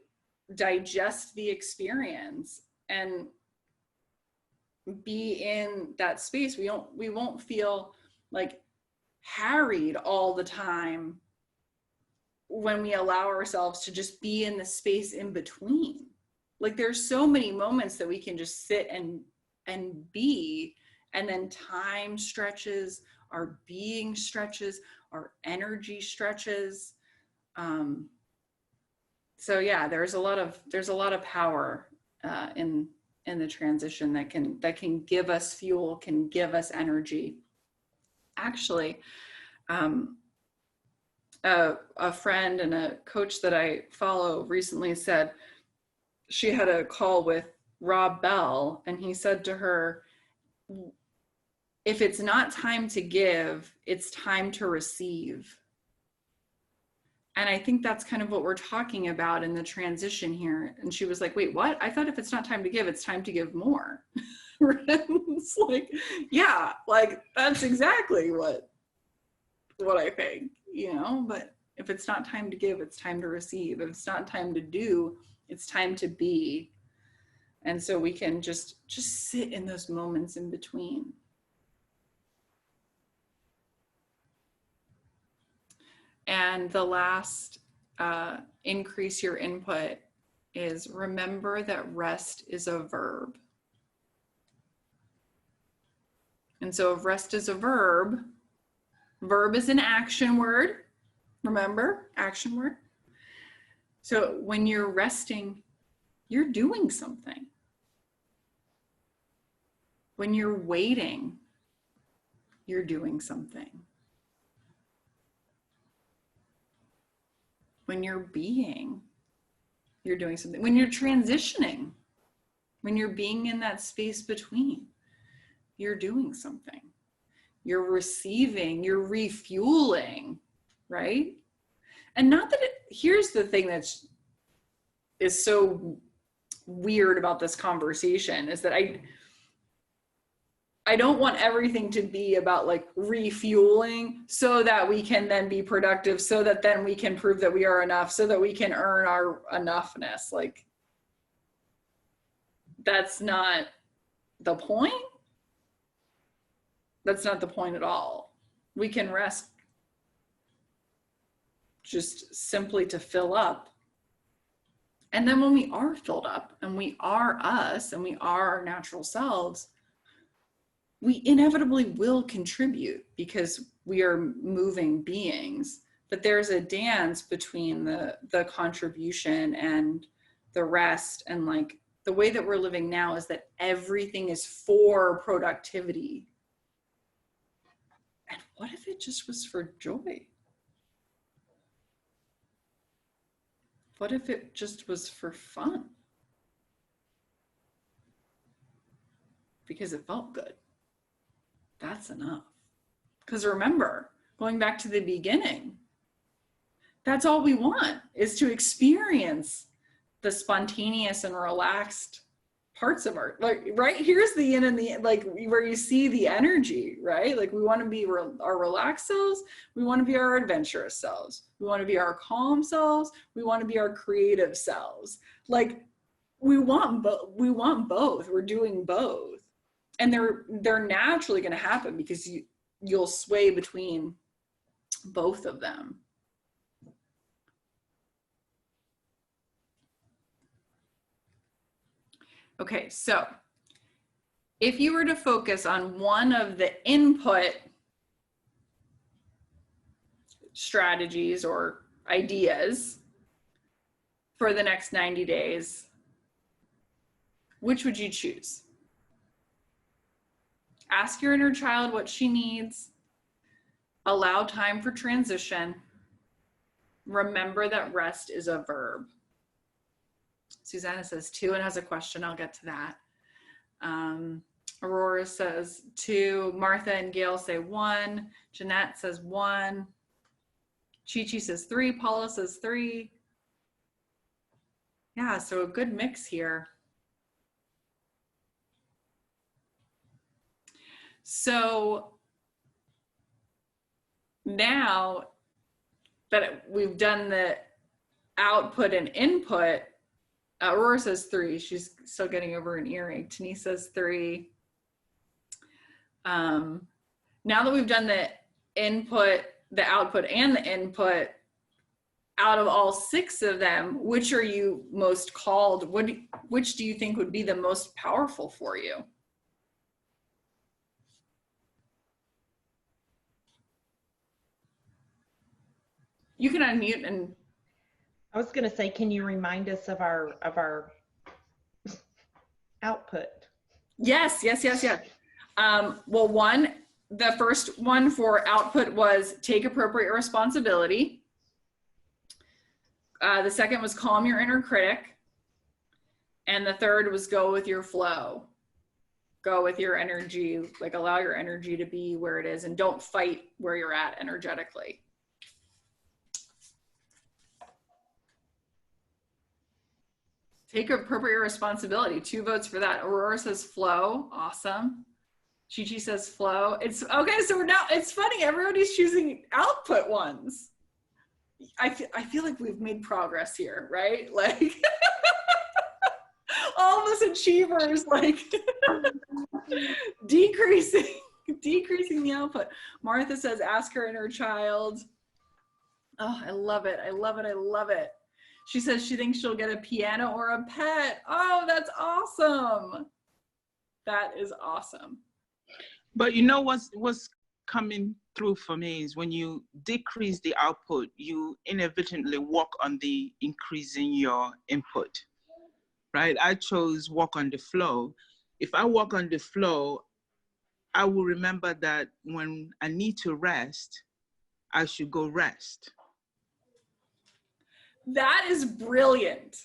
digest the experience and be in that space. We won't feel like harried all the time when we allow ourselves to just be in the space in between. Like there's so many moments that we can just sit and be, and then time stretches, our being stretches, our energy stretches. So yeah, there's a lot of power in the transition that can give us fuel, can give us energy. Actually, a friend and a coach that I follow recently said she had a call with Rob Bell, and he said to her, if it's not time to give, it's time to receive. And I think that's kind of what we're talking about in the transition here. And she was like, wait, what? I thought if it's not time to give, it's time to give more. It's like, yeah, like that's exactly what what I think, you know, but if it's not time to give, it's time to receive. If it's not time to do, it's time to be. And so we can just sit in those moments in between. And the last increase your input is remember that rest is a verb. And so if rest is a verb, verb is an action word. Remember, action word. So when you're resting, you're doing something. When you're waiting, you're doing something. When you're being, you're doing something. When you're transitioning, when you're being in that space between, you're doing something. You're receiving, you're refueling, right? And not that here's the thing that's is so weird about this conversation is that I don't want everything to be about like refueling so that we can then be productive, so that then we can prove that we are enough, so that we can earn our enoughness. Like, that's not the point. That's not the point at all. We can rest just simply to fill up. And then when we are filled up and we are us and we are our natural selves, we inevitably will contribute because we are moving beings. But there's a dance between the contribution and the rest. And like the way that we're living now is that everything is for productivity. And what if it just was for joy? What if it just was for fun? Because it felt good. That's enough. Because remember, going back to the beginning, that's all we want, is to experience the spontaneous and relaxed parts of our, like, right? Here's the yin and the, like, where you see the energy, right? Like, we want to be our relaxed selves. We want to be our adventurous selves. We want to be our calm selves. We want to be our creative selves. Like, we want both. We're doing both. And they're naturally going to happen because you'll sway between both of them. Okay, so if you were to focus on one of the input strategies or ideas for the next 90 days, which would you choose? Ask your inner child what she needs. Allow time for transition. Remember that rest is a verb. Susanna says 2 and has a question. I'll get to that. Aurora says 2. Martha and Gail say 1. Jeanette says 1. Chi-Chi says 3. Paula says 3. Yeah, so a good mix here. So now that we've done the output and input, Aurora says 3. She's still getting over an earache. Denise says 3. Now that we've done the input, the output, and the input, out of all 6 of them, which are you most called? Which do you think would be the most powerful for you? You can unmute and. I was going to say, can you remind us of our output? Yes. Well, the first one for output was take appropriate responsibility. The second was calm your inner critic. And the third was go with your flow. Go with your energy, like allow your energy to be where it is and don't fight where you're at energetically. Take appropriate responsibility. 2 votes for that. Aurora says flow. Awesome. Chi says flow. It's okay. So it's funny. Everybody's choosing output ones. I feel like we've made progress here, right? Like all of us achievers, like decreasing the output. Martha says, ask her inner child. Oh, I love it. I love it. I love it. She says she thinks she'll get a piano or a pet. Oh, that's awesome. That is awesome. But you know what's coming through for me is when you decrease the output, you inadvertently work on the increasing your input, right? I chose walk on the flow. If I walk on the flow, I will remember that when I need to rest, I should go rest. That is brilliant.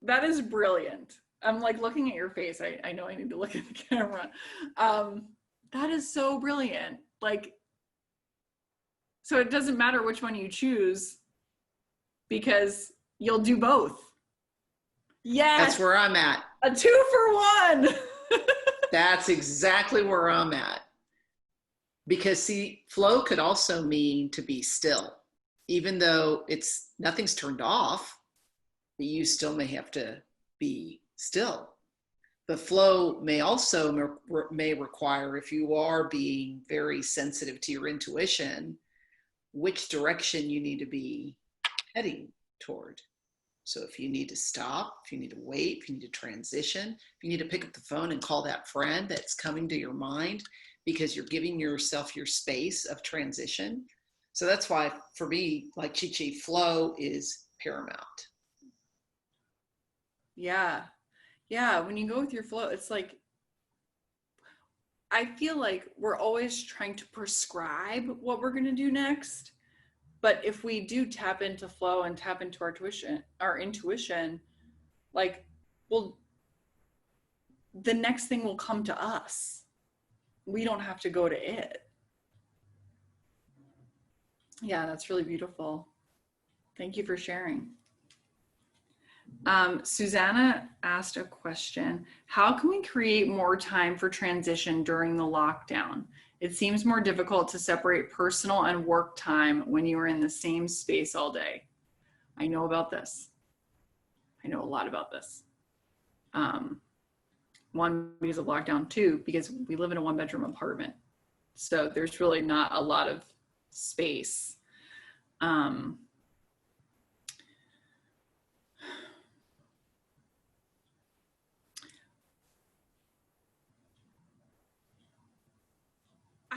That is brilliant. I'm like looking at your face. I know I need to look at the camera. That is so brilliant. Like, so it doesn't matter which one you choose because you'll do both. Yes. That's where I'm at. A 2 for 1. That's exactly where I'm at. Because see, flow could also mean to be still, even though nothing's turned off, but you still may have to be still. But flow may also may require, if you are being very sensitive to your intuition, which direction you need to be heading toward. So if you need to stop, if you need to wait, if you need to transition, if you need to pick up the phone and call that friend that's coming to your mind because you're giving yourself your space of transition. So that's why for me, like Chi, flow is paramount. Yeah. Yeah. When you go with your flow, it's like, I feel like we're always trying to prescribe what we're going to do next. But if we do tap into flow and tap into our intuition, like, well, the next thing will come to us. We don't have to go to it. Yeah, that's really beautiful. Thank you for sharing. Susanna asked a question. How can we create more time for transition during the lockdown? It seems more difficult to separate personal and work time when you are in the same space all day. I know about this. I know a lot about this. One, because of lockdown. Two, because we live in a 1-bedroom apartment. So there's really not a lot of space.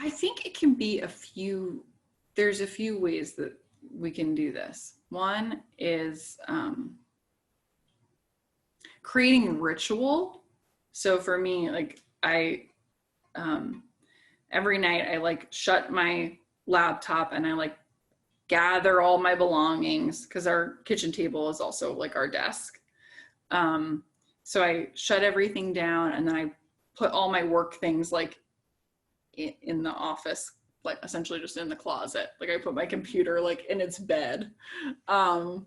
I think it can be there's a few ways that we can do this. One is creating ritual. So for me, like every night I like shut my laptop and I like gather all my belongings because our kitchen table is also like our desk. So I shut everything down and then I put all my work things like in the office, like essentially just in the closet. Like I put my computer like in its bed and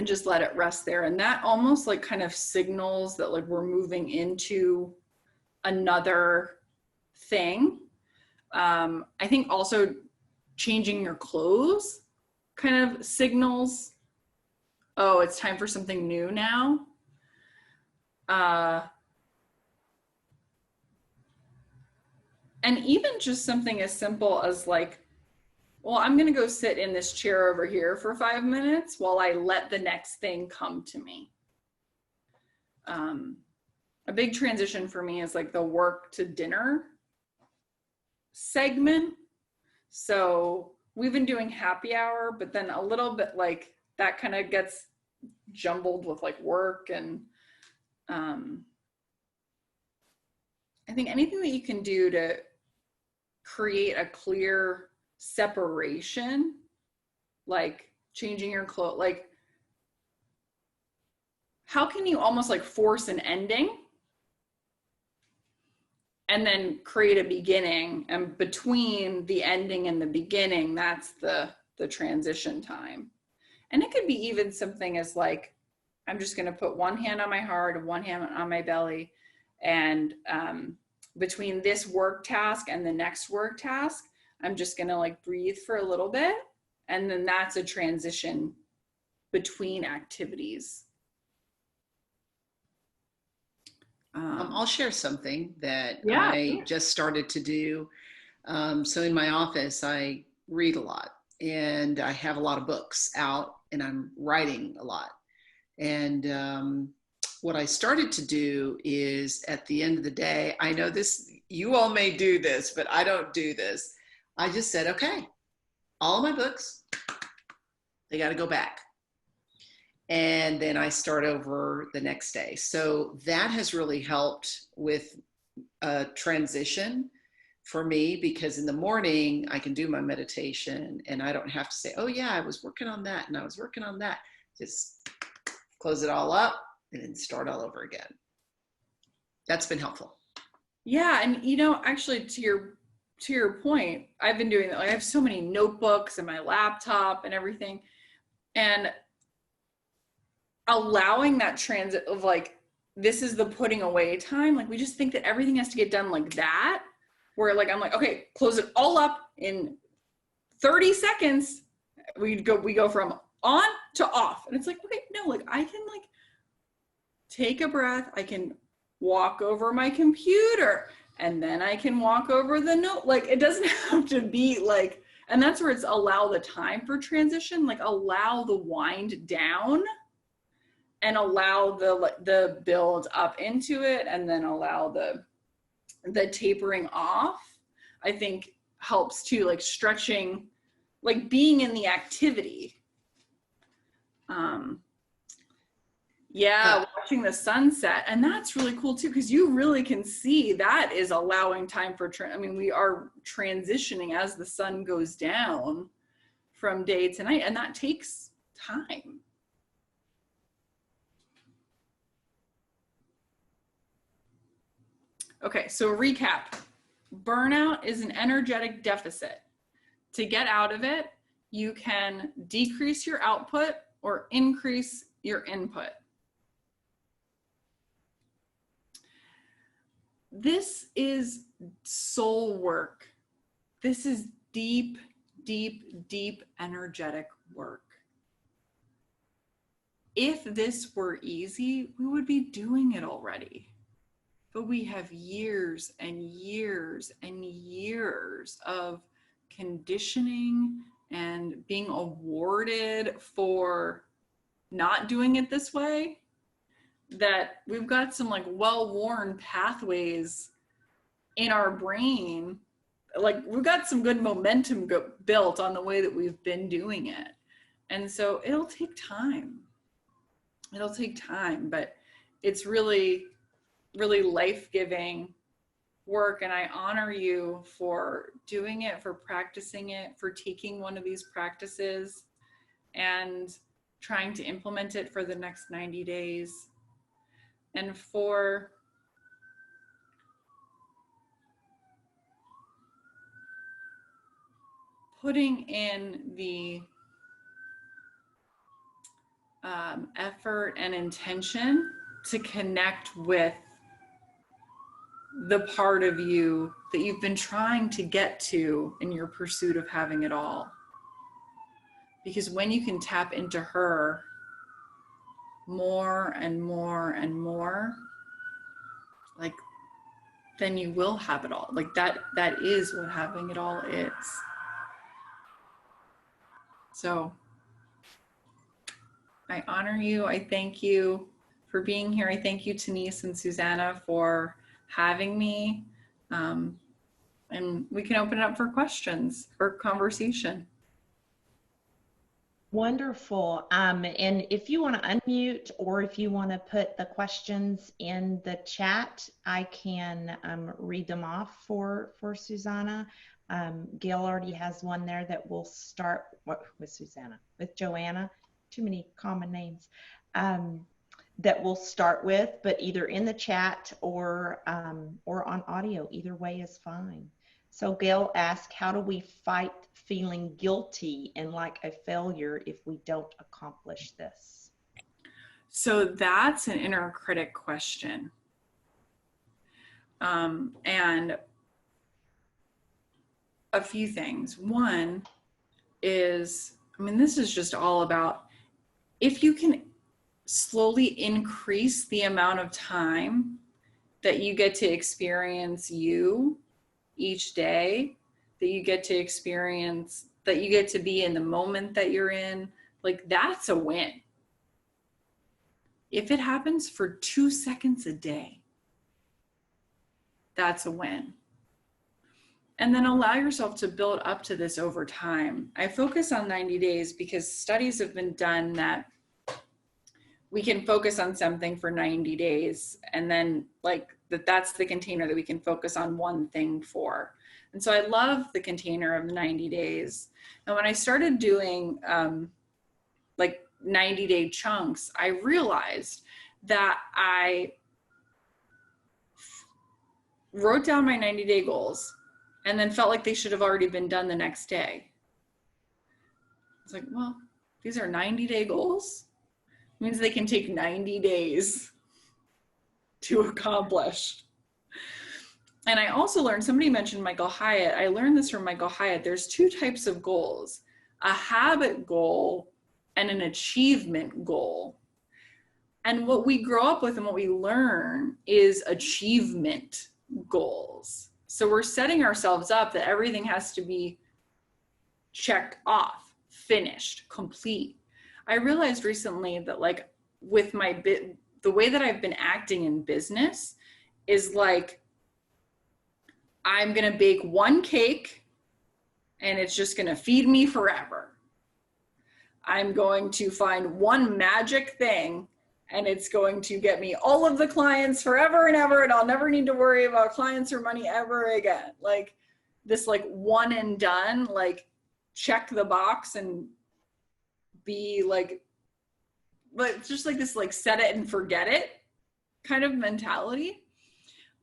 just let it rest there. And that almost like kind of signals that like we're moving into another thing. I think also changing your clothes kind of signals, oh, it's time for something new now. And even just something as simple as like, well, I'm going to go sit in this chair over here for 5 minutes while I let the next thing come to me. A big transition for me is like the work to dinner segment. So we've been doing happy hour, but then a little bit like that kind of gets jumbled with like work. And I think anything that you can do to create a clear separation, like changing your clothes, like how can you almost like force an ending and then create a beginning, and between the ending and the beginning, that's the transition time. And it could be even something as like, I'm just going to put one hand on my heart and one hand on my belly, and between this work task and the next work task, I'm just gonna like breathe for a little bit. And then that's a transition between activities. I'll share something that Yeah. I just started to do. So in my office, I read a lot and I have a lot of books out and I'm writing a lot. And what I started to do is at the end of the day, I know this, you all may do this, but I don't do this. I just said, okay, all of my books, they got to go back. And then I start over the next day. So that has really helped with a transition for me, because in the morning I can do my meditation and I don't have to say, oh yeah, I was working on that and I was working on that. Just close it all up and then start all over again. That's been helpful. Yeah. And you know, actually to your point, I've been doing that. Like I have so many notebooks and my laptop and everything. And allowing that transit of like, this is the putting away time. Like we just think that everything has to get done like that. Where like, I'm like, okay, close it all up in 30 seconds. We go from on to off. And it's like, okay, no, like I can like take a breath. I can walk over my computer and then I can walk over the note. Like it doesn't have to be like, and that's where it's allow the time for transition, like allow the wind down and allow the build up into it, and then allow the tapering off, I think helps too, like stretching, like being in the activity. Yeah, watching the sunset. And that's really cool too, because you really can see that is allowing time for, I mean, we are transitioning as the sun goes down from day to night, and that takes time. Okay, so recap. Burnout is an energetic deficit. To get out of it, you can decrease your output or increase your input. This is soul work. This is deep, deep, deep energetic work. If this were easy, we would be doing it already. But we have years and years and years of conditioning and being awarded for not doing it this way, that we've got some like well-worn pathways in our brain. Like we've got some good momentum built on the way that we've been doing it. And so it'll take time. It'll take time, but it's really, really life-giving work. And I honor you for doing it, for practicing it, for taking one of these practices and trying to implement it for the next 90 days. And for putting in the effort and intention to connect with the part of you that you've been trying to get to in your pursuit of having it all. Because when you can tap into her more and more and more, like then you will have it all. Like that is what having it all is. So I honor you. I thank you for being here. I thank you, Denise and Susanna, for having me. And we can open it up for questions or conversation. Wonderful. And if you want to unmute or if you want to put the questions in the chat, I can read them off for Susanna. Gail already has one there that will start with Joanna. Too many common names. That we'll start with, but either in the chat or on audio, either way is fine. So Gail asked, how do we fight feeling guilty and like a failure if we don't accomplish this? So that's an inner critic question. And a few things. One is, I mean, this is just all about, if you can slowly increase the amount of time that you get to experience you each day, that you get to experience, that you get to be in the moment that you're in, like that's a win. If it happens for 2 seconds a day, that's a win. And then allow yourself to build up to this over time. I focus on 90 days because studies have been done that we can focus on something for 90 days and then like that's the container that we can focus on one thing for. And so I love the container of 90 days. And when I started doing like 90-day chunks, I realized that I wrote down my 90-day goals and then felt like they should have already been done the next day. It's like, well, these are 90-day goals. It means they can take 90 days to accomplish. And I also learned, somebody mentioned Michael Hyatt. I learned this from Michael Hyatt. There's 2 types of goals, a habit goal and an achievement goal. And what we grow up with and what we learn is achievement goals. So we're setting ourselves up that everything has to be checked off, finished, complete. I realized recently that like with my the way that I've been acting in business is like, I'm going to bake one cake and it's just going to feed me forever. I'm going to find one magic thing and it's going to get me all of the clients forever and ever, and I'll never need to worry about clients or money ever again. Like this, like one and done, like check the box and be like, but just like this, like set it and forget it kind of mentality.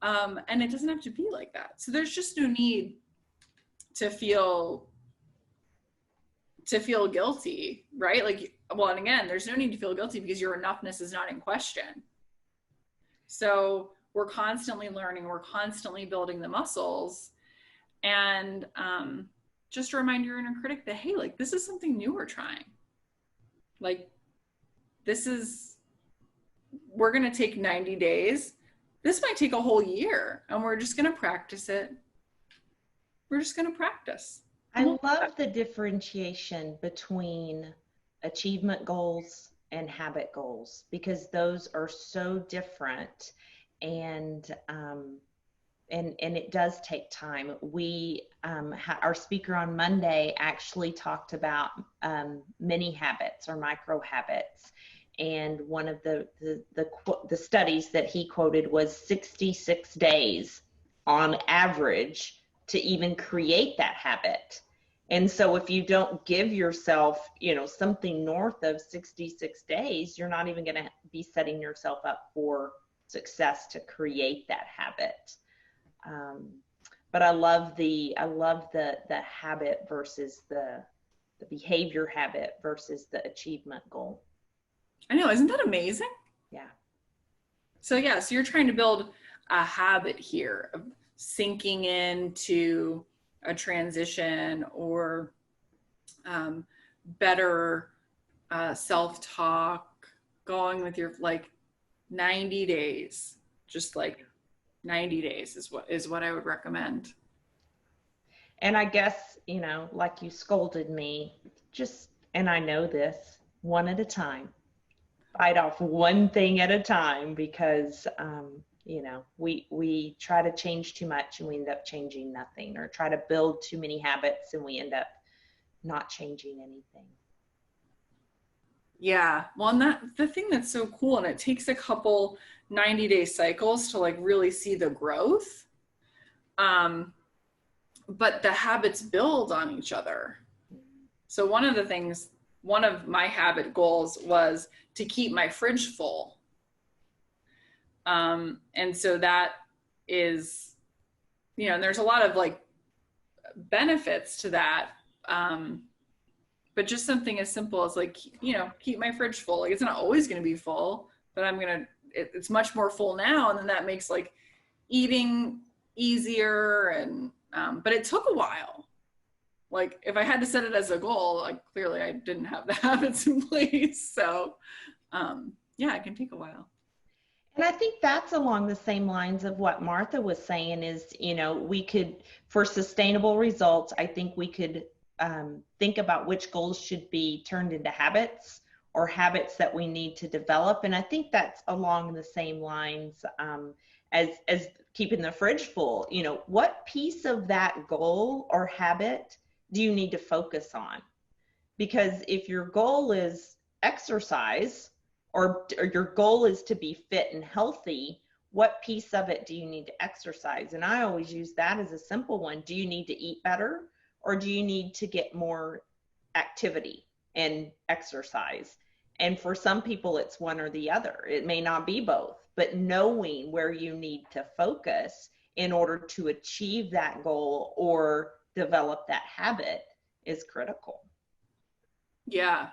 And it doesn't have to be like that. So there's just no need to feel guilty, right? Like, well, and again, there's no need to feel guilty because your enoughness is not in question. So we're constantly learning, we're constantly building the muscles. And just remind your inner critic that, hey, like this is something new we're trying. Like we're going to take 90 days. This might take a whole year and we're just going to practice it. We're just going to practice. I love the differentiation between achievement goals and habit goals because those are so different, and it does take time. We our speaker on Monday actually talked about mini habits or micro habits, and one of the studies that he quoted was 66 days on average to even create that habit. And so if you don't give yourself, something north of 66 days, you're not even going to be setting yourself up for success to create that habit. But I love the habit versus the behavior habit versus the achievement goal. I know, isn't that amazing? Yeah. So you're trying to build a habit here of sinking into a transition or better self-talk, going with your 90 days, just 90 days is what I would recommend. And I guess, like you scolded me, and I know this, one at a time. Bite off one thing at a time because, we try to change too much and we end up changing nothing, or try to build too many habits and we end up not changing anything. Yeah. Well, and the thing that's so cool, and it takes a couple 90-day cycles to really see the growth. But the habits build on each other. So one of my habit goals was to keep my fridge full. And so that is, and there's a lot of benefits to that. But just something as simple as keep my fridge full. It's not always going to be full, but it's much more full now. And then that makes eating easier, and but it took a while. Like if I had to set it as a goal, like clearly I didn't have the habits in place. So yeah, it can take a while. And I think that's along the same lines of what Martha was saying is, you know, we could, for sustainable results, I think we could think about which goals should be turned into habits or habits that we need to develop. And I think that's along the same lines as keeping the fridge full. You know, what piece of that goal or habit do you need to focus on? Because if your goal is exercise, or your goal is to be fit and healthy, what piece of it do you need to exercise? And I always use that as a simple one. Do you need to eat better, or do you need to get more activity and exercise? And for some people, it's one or the other. It may not be both, but knowing where you need to focus in order to achieve that goal or develop that habit is critical. Yeah.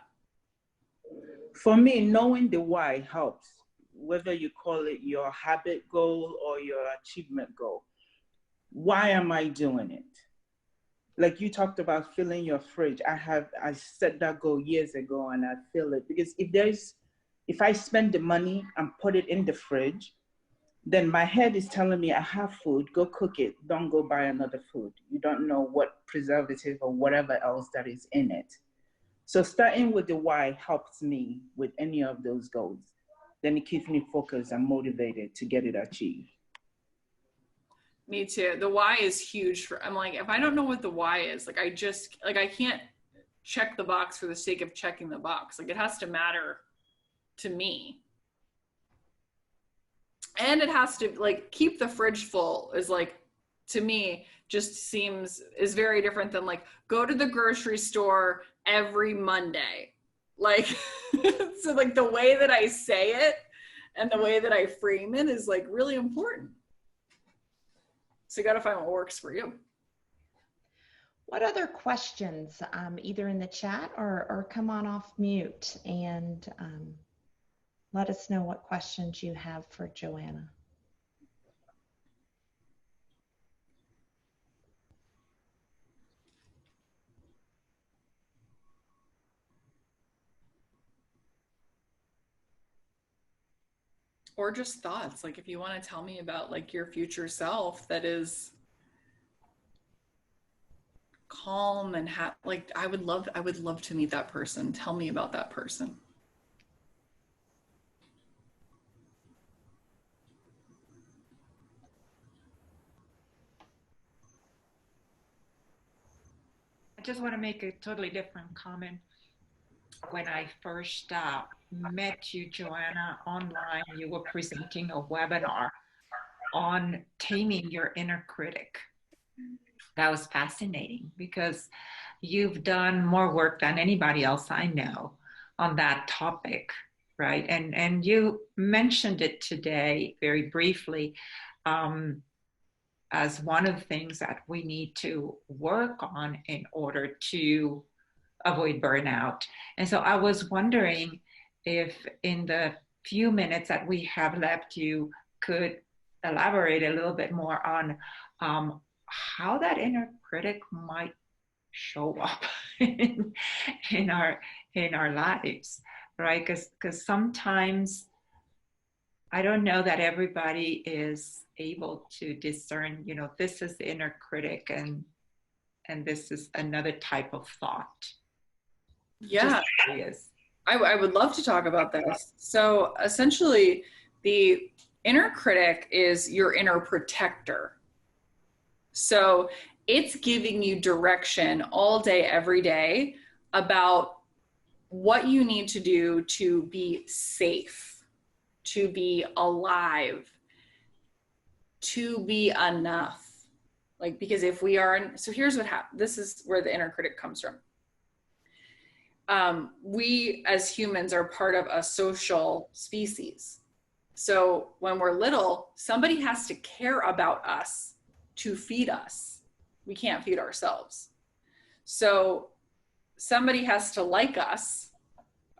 For me, knowing the why helps, whether you call it your habit goal or your achievement goal. Why am I doing it? Like you talked about filling your fridge. I set that goal years ago and I fill it because if I spend the money and put it in the fridge, then my head is telling me I have food, go cook it. Don't go buy another food. You don't know what preservative or whatever else that is in it. So starting with the why helps me with any of those goals. Then it keeps me focused and motivated to get it achieved. Me too. The why is huge I'm like, if I don't know what the why is, like I can't check the box for the sake of checking the box. Like it has to matter to me. And it has to like keep the fridge full is like, to me, is very different than like go to the grocery store every Monday. Like, so like the way that I say it and the way that I frame it is like really important. So you got to find what works for you. What other questions, either in the chat or come on off mute and let us know what questions you have for Joanna. Or just thoughts, like if you want to tell me about like your future self that is calm and like I would love to meet that person. Tell me about that person. I just want to make a totally different comment. When I first met you, Joanna, online, you were presenting a webinar on taming your inner critic. That was fascinating because you've done more work than anybody else I know on that topic, right? And you mentioned it today very briefly as one of the things that we need to work on in order to avoid burnout. And so I was wondering if in the few minutes that we have left, you could elaborate a little bit more on how that inner critic might show up in our lives, right? Because sometimes I don't know that everybody is able to discern, you know, this is the inner critic and this is another type of thought. Yeah, I would love to talk about this. So essentially, the inner critic is your inner protector. So it's giving you direction all day, every day about what you need to do to be safe, to be alive, to be enough. Like, because if we are, so here's what happens. This is where the inner critic comes from. We as humans are part of a social species. So when we're little, somebody has to care about us to feed us. We can't feed ourselves. So somebody has to like us,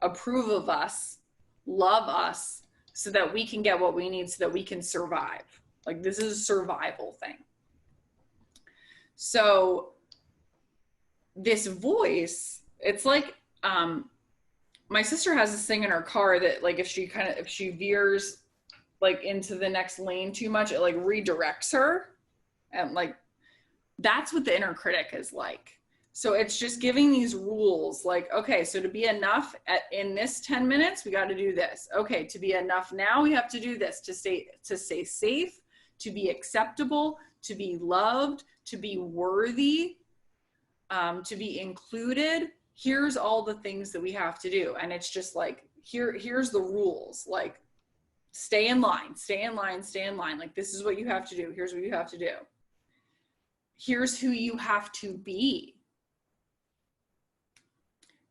approve of us, love us, so that we can get what we need so that we can survive. Like this is a survival thing. So this voice, it's like, my sister has this thing in her car that like, if she veers like into the next lane too much, it like redirects her. And like, that's what the inner critic is like. So it's just giving these rules like, okay, so to be enough in this 10 minutes, we got to do this. Okay, to be enough now, we have to do this to stay safe, to be acceptable, to be loved, to be worthy, to be included. Here's all the things that we have to do. And it's just like, here's the rules, like stay in line, stay in line, stay in line. Like, this is what you have to do. Here's what you have to do. Here's who you have to be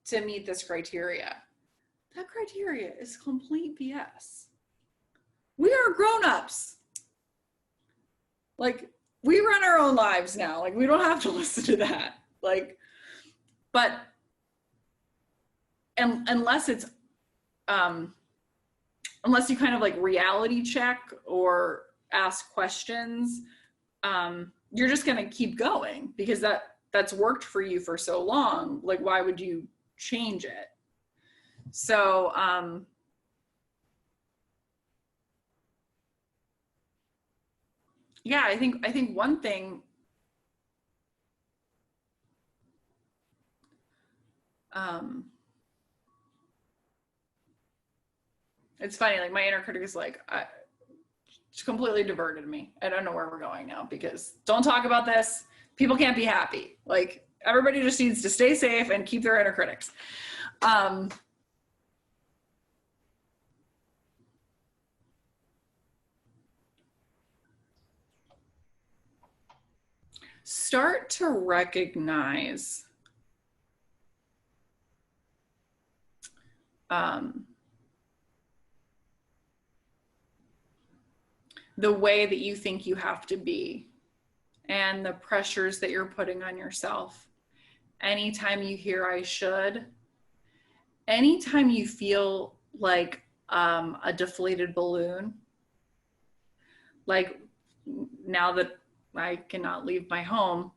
to meet this criteria. That criteria is complete BS. We are grown-ups. Like, we run our own lives now. Like, we don't have to listen to that. Like, but unless it's, unless you kind of like reality check or ask questions, you're just gonna keep going because that's worked for you for so long. Like, why would you change it? So, yeah, I think one thing, it's funny, like my inner critic is like, it's completely diverted me. I don't know where we're going now because don't talk about this. People can't be happy. Like, everybody just needs to stay safe and keep their inner critics. Start to recognize the way that you think you have to be and the pressures that you're putting on yourself. Anytime you hear I should, anytime you feel like a deflated balloon, like now that I cannot leave my home,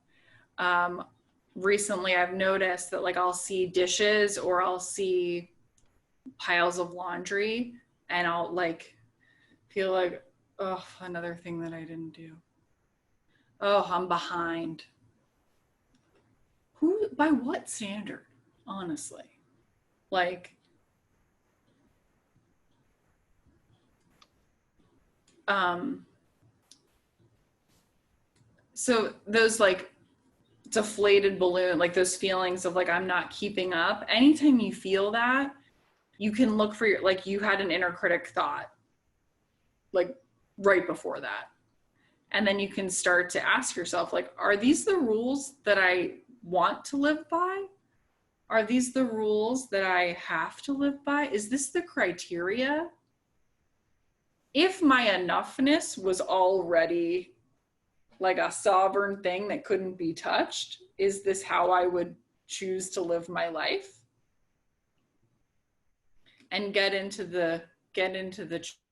recently I've noticed that like I'll see dishes or I'll see piles of laundry and I'll like feel like, oh, another thing that I didn't do. Oh, I'm behind. Who, by what standard, honestly? Like, so those like deflated balloon, like those feelings of like, I'm not keeping up. Anytime you feel that, you can look for your, like you had an inner critic thought, like right before that. And then you can start to ask yourself, like, are these the rules that I want to live by? Are these the rules that I have to live by? Is this the criteria? If my enoughness was already like a sovereign thing that couldn't be touched, is this how I would choose to live my life? And get into the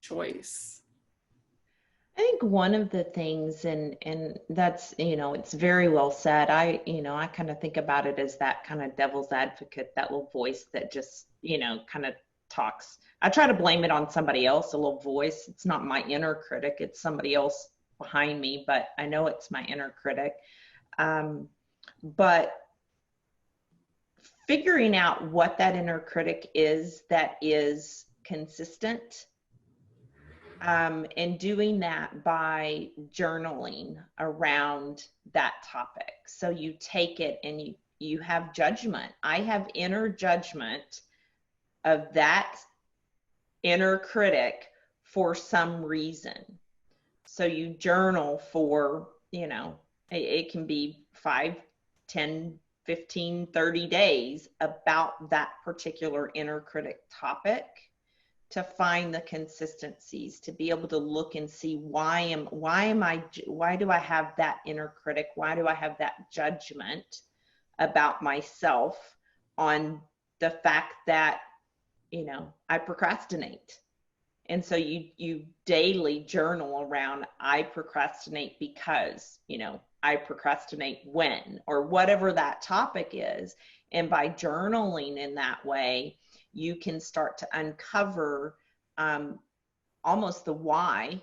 choice. I think one of the things, and that's, it's very well said. I kind of think about it as that kind of devil's advocate, that little voice that just, kind of talks. I try to blame it on somebody else, a little voice. It's not my inner critic, it's somebody else behind me, but I know it's my inner critic. But figuring out what that inner critic is that is consistent, and doing that by journaling around that topic. So you take it and you have judgment. I have inner judgment of that inner critic for some reason. So you journal for, it can be 5, 10, 15, 30 days about that particular inner critic topic, to find the consistencies, to be able to look and see why do I have that inner critic? Why do I have that judgment about myself on the fact that, I procrastinate And so you daily journal around, I procrastinate because, I procrastinate when, or whatever that topic is. And by journaling in that way, you can start to uncover almost the why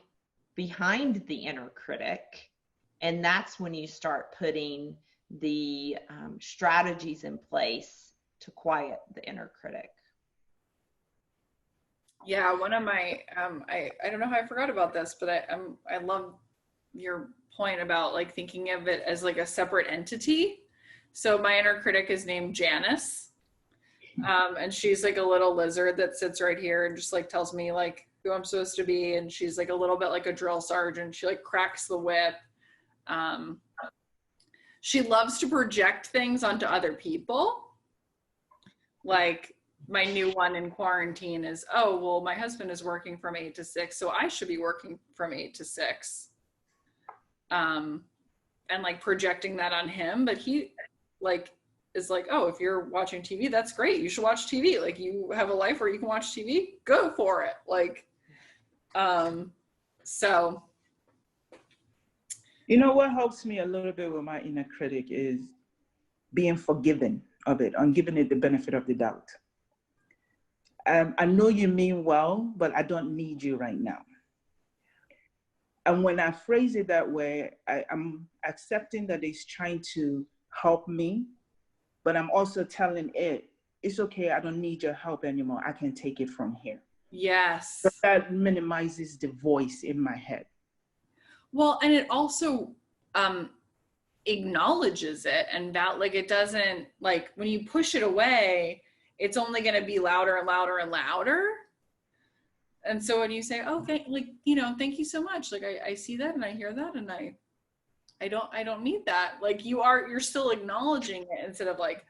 behind the inner critic. And that's when you start putting the strategies in place to quiet the inner critic. Yeah, one of my, I don't know how I forgot about this, but I love your point about like thinking of it as like a separate entity. So my inner critic is named Janice. And she's like a little lizard that sits right here and just like tells me like who I'm supposed to be. And she's like a little bit like a drill sergeant. She like cracks the whip. She loves to project things onto other people. Like, my new one in quarantine is, oh, well, my husband is working from 8 to 6, so I should be working from 8 to 6. And like projecting that on him, but he like is like, oh, if you're watching TV, that's great. You should watch TV. Like, you have a life where you can watch TV, go for it. Like, so. You know what helps me a little bit with my inner critic is being forgiving of it and giving it the benefit of the doubt. I know you mean well, but I don't need you right now. And when I phrase it that way, I'm accepting that it's trying to help me, but I'm also telling it, it's okay, I don't need your help anymore. I can take it from here. Yes. But that minimizes the voice in my head. Well, and it also acknowledges it, and that like it doesn't, like when you push it away, it's only going to be louder and louder and louder. And so when you say, oh, thank you so much. Like I see that and I hear that and I don't need that. Like you're still acknowledging it instead of like.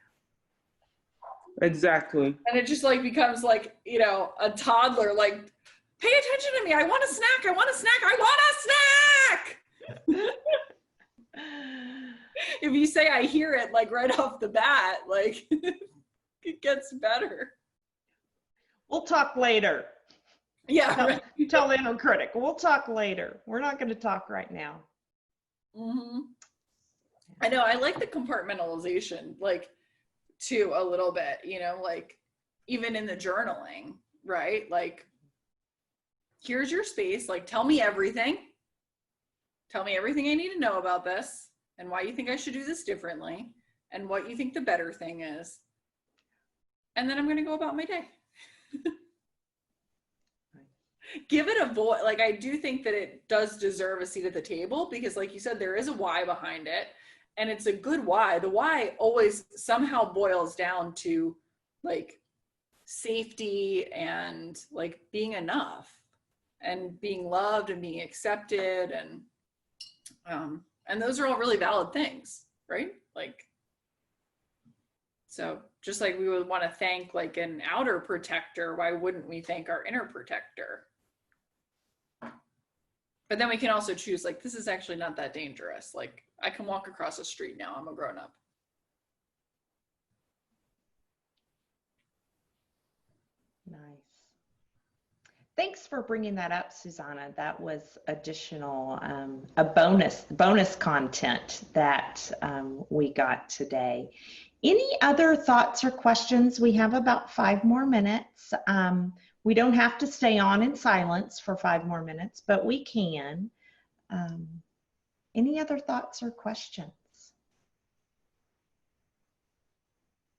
Exactly. And it just like becomes like, a toddler, like, pay attention to me. I want a snack. I want a snack. I want a snack. If you say I hear it like right off the bat, like it gets better. We'll talk later. Yeah. Right. Tell the inner critic, we'll talk later. We're not going to talk right now. Mm-hmm. I know. I like the compartmentalization, like, too, a little bit, like even in the journaling, right? Like, here's your space. Like, tell me everything. Tell me everything I need to know about this and why you think I should do this differently and what you think the better thing is. And then I'm going to go about my day. Give it a voice. Like, I do think that it does deserve a seat at the table because, like you said, there is a why behind it. And it's a good why. The why always somehow boils down to like safety and like being enough and being loved and being accepted. And those are all really valid things, right? Like, so just like we would want to thank like an outer protector, why wouldn't we thank our inner protector? But then we can also choose like, this is actually not that dangerous. Like, I can walk across the street now. I'm a grown up. Nice. Thanks for bringing that up, Susanna. That was additional, a bonus content that we got today. Any other thoughts or questions? We have about 5 more minutes. We don't have to stay on in silence for 5 more minutes, but we can. Any other thoughts or questions?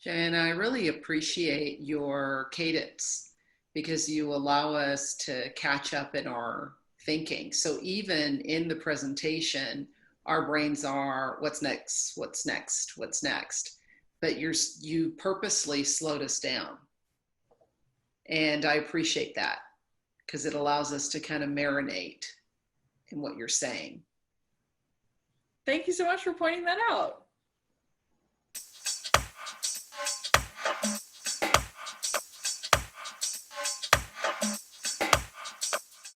Joanna, I really appreciate your cadence because you allow us to catch up in our thinking. So even in the presentation, our brains are, what's next, what's next, what's next? But you purposely slowed us down. And I appreciate that because it allows us to kind of marinate in what you're saying. Thank you so much for pointing that out.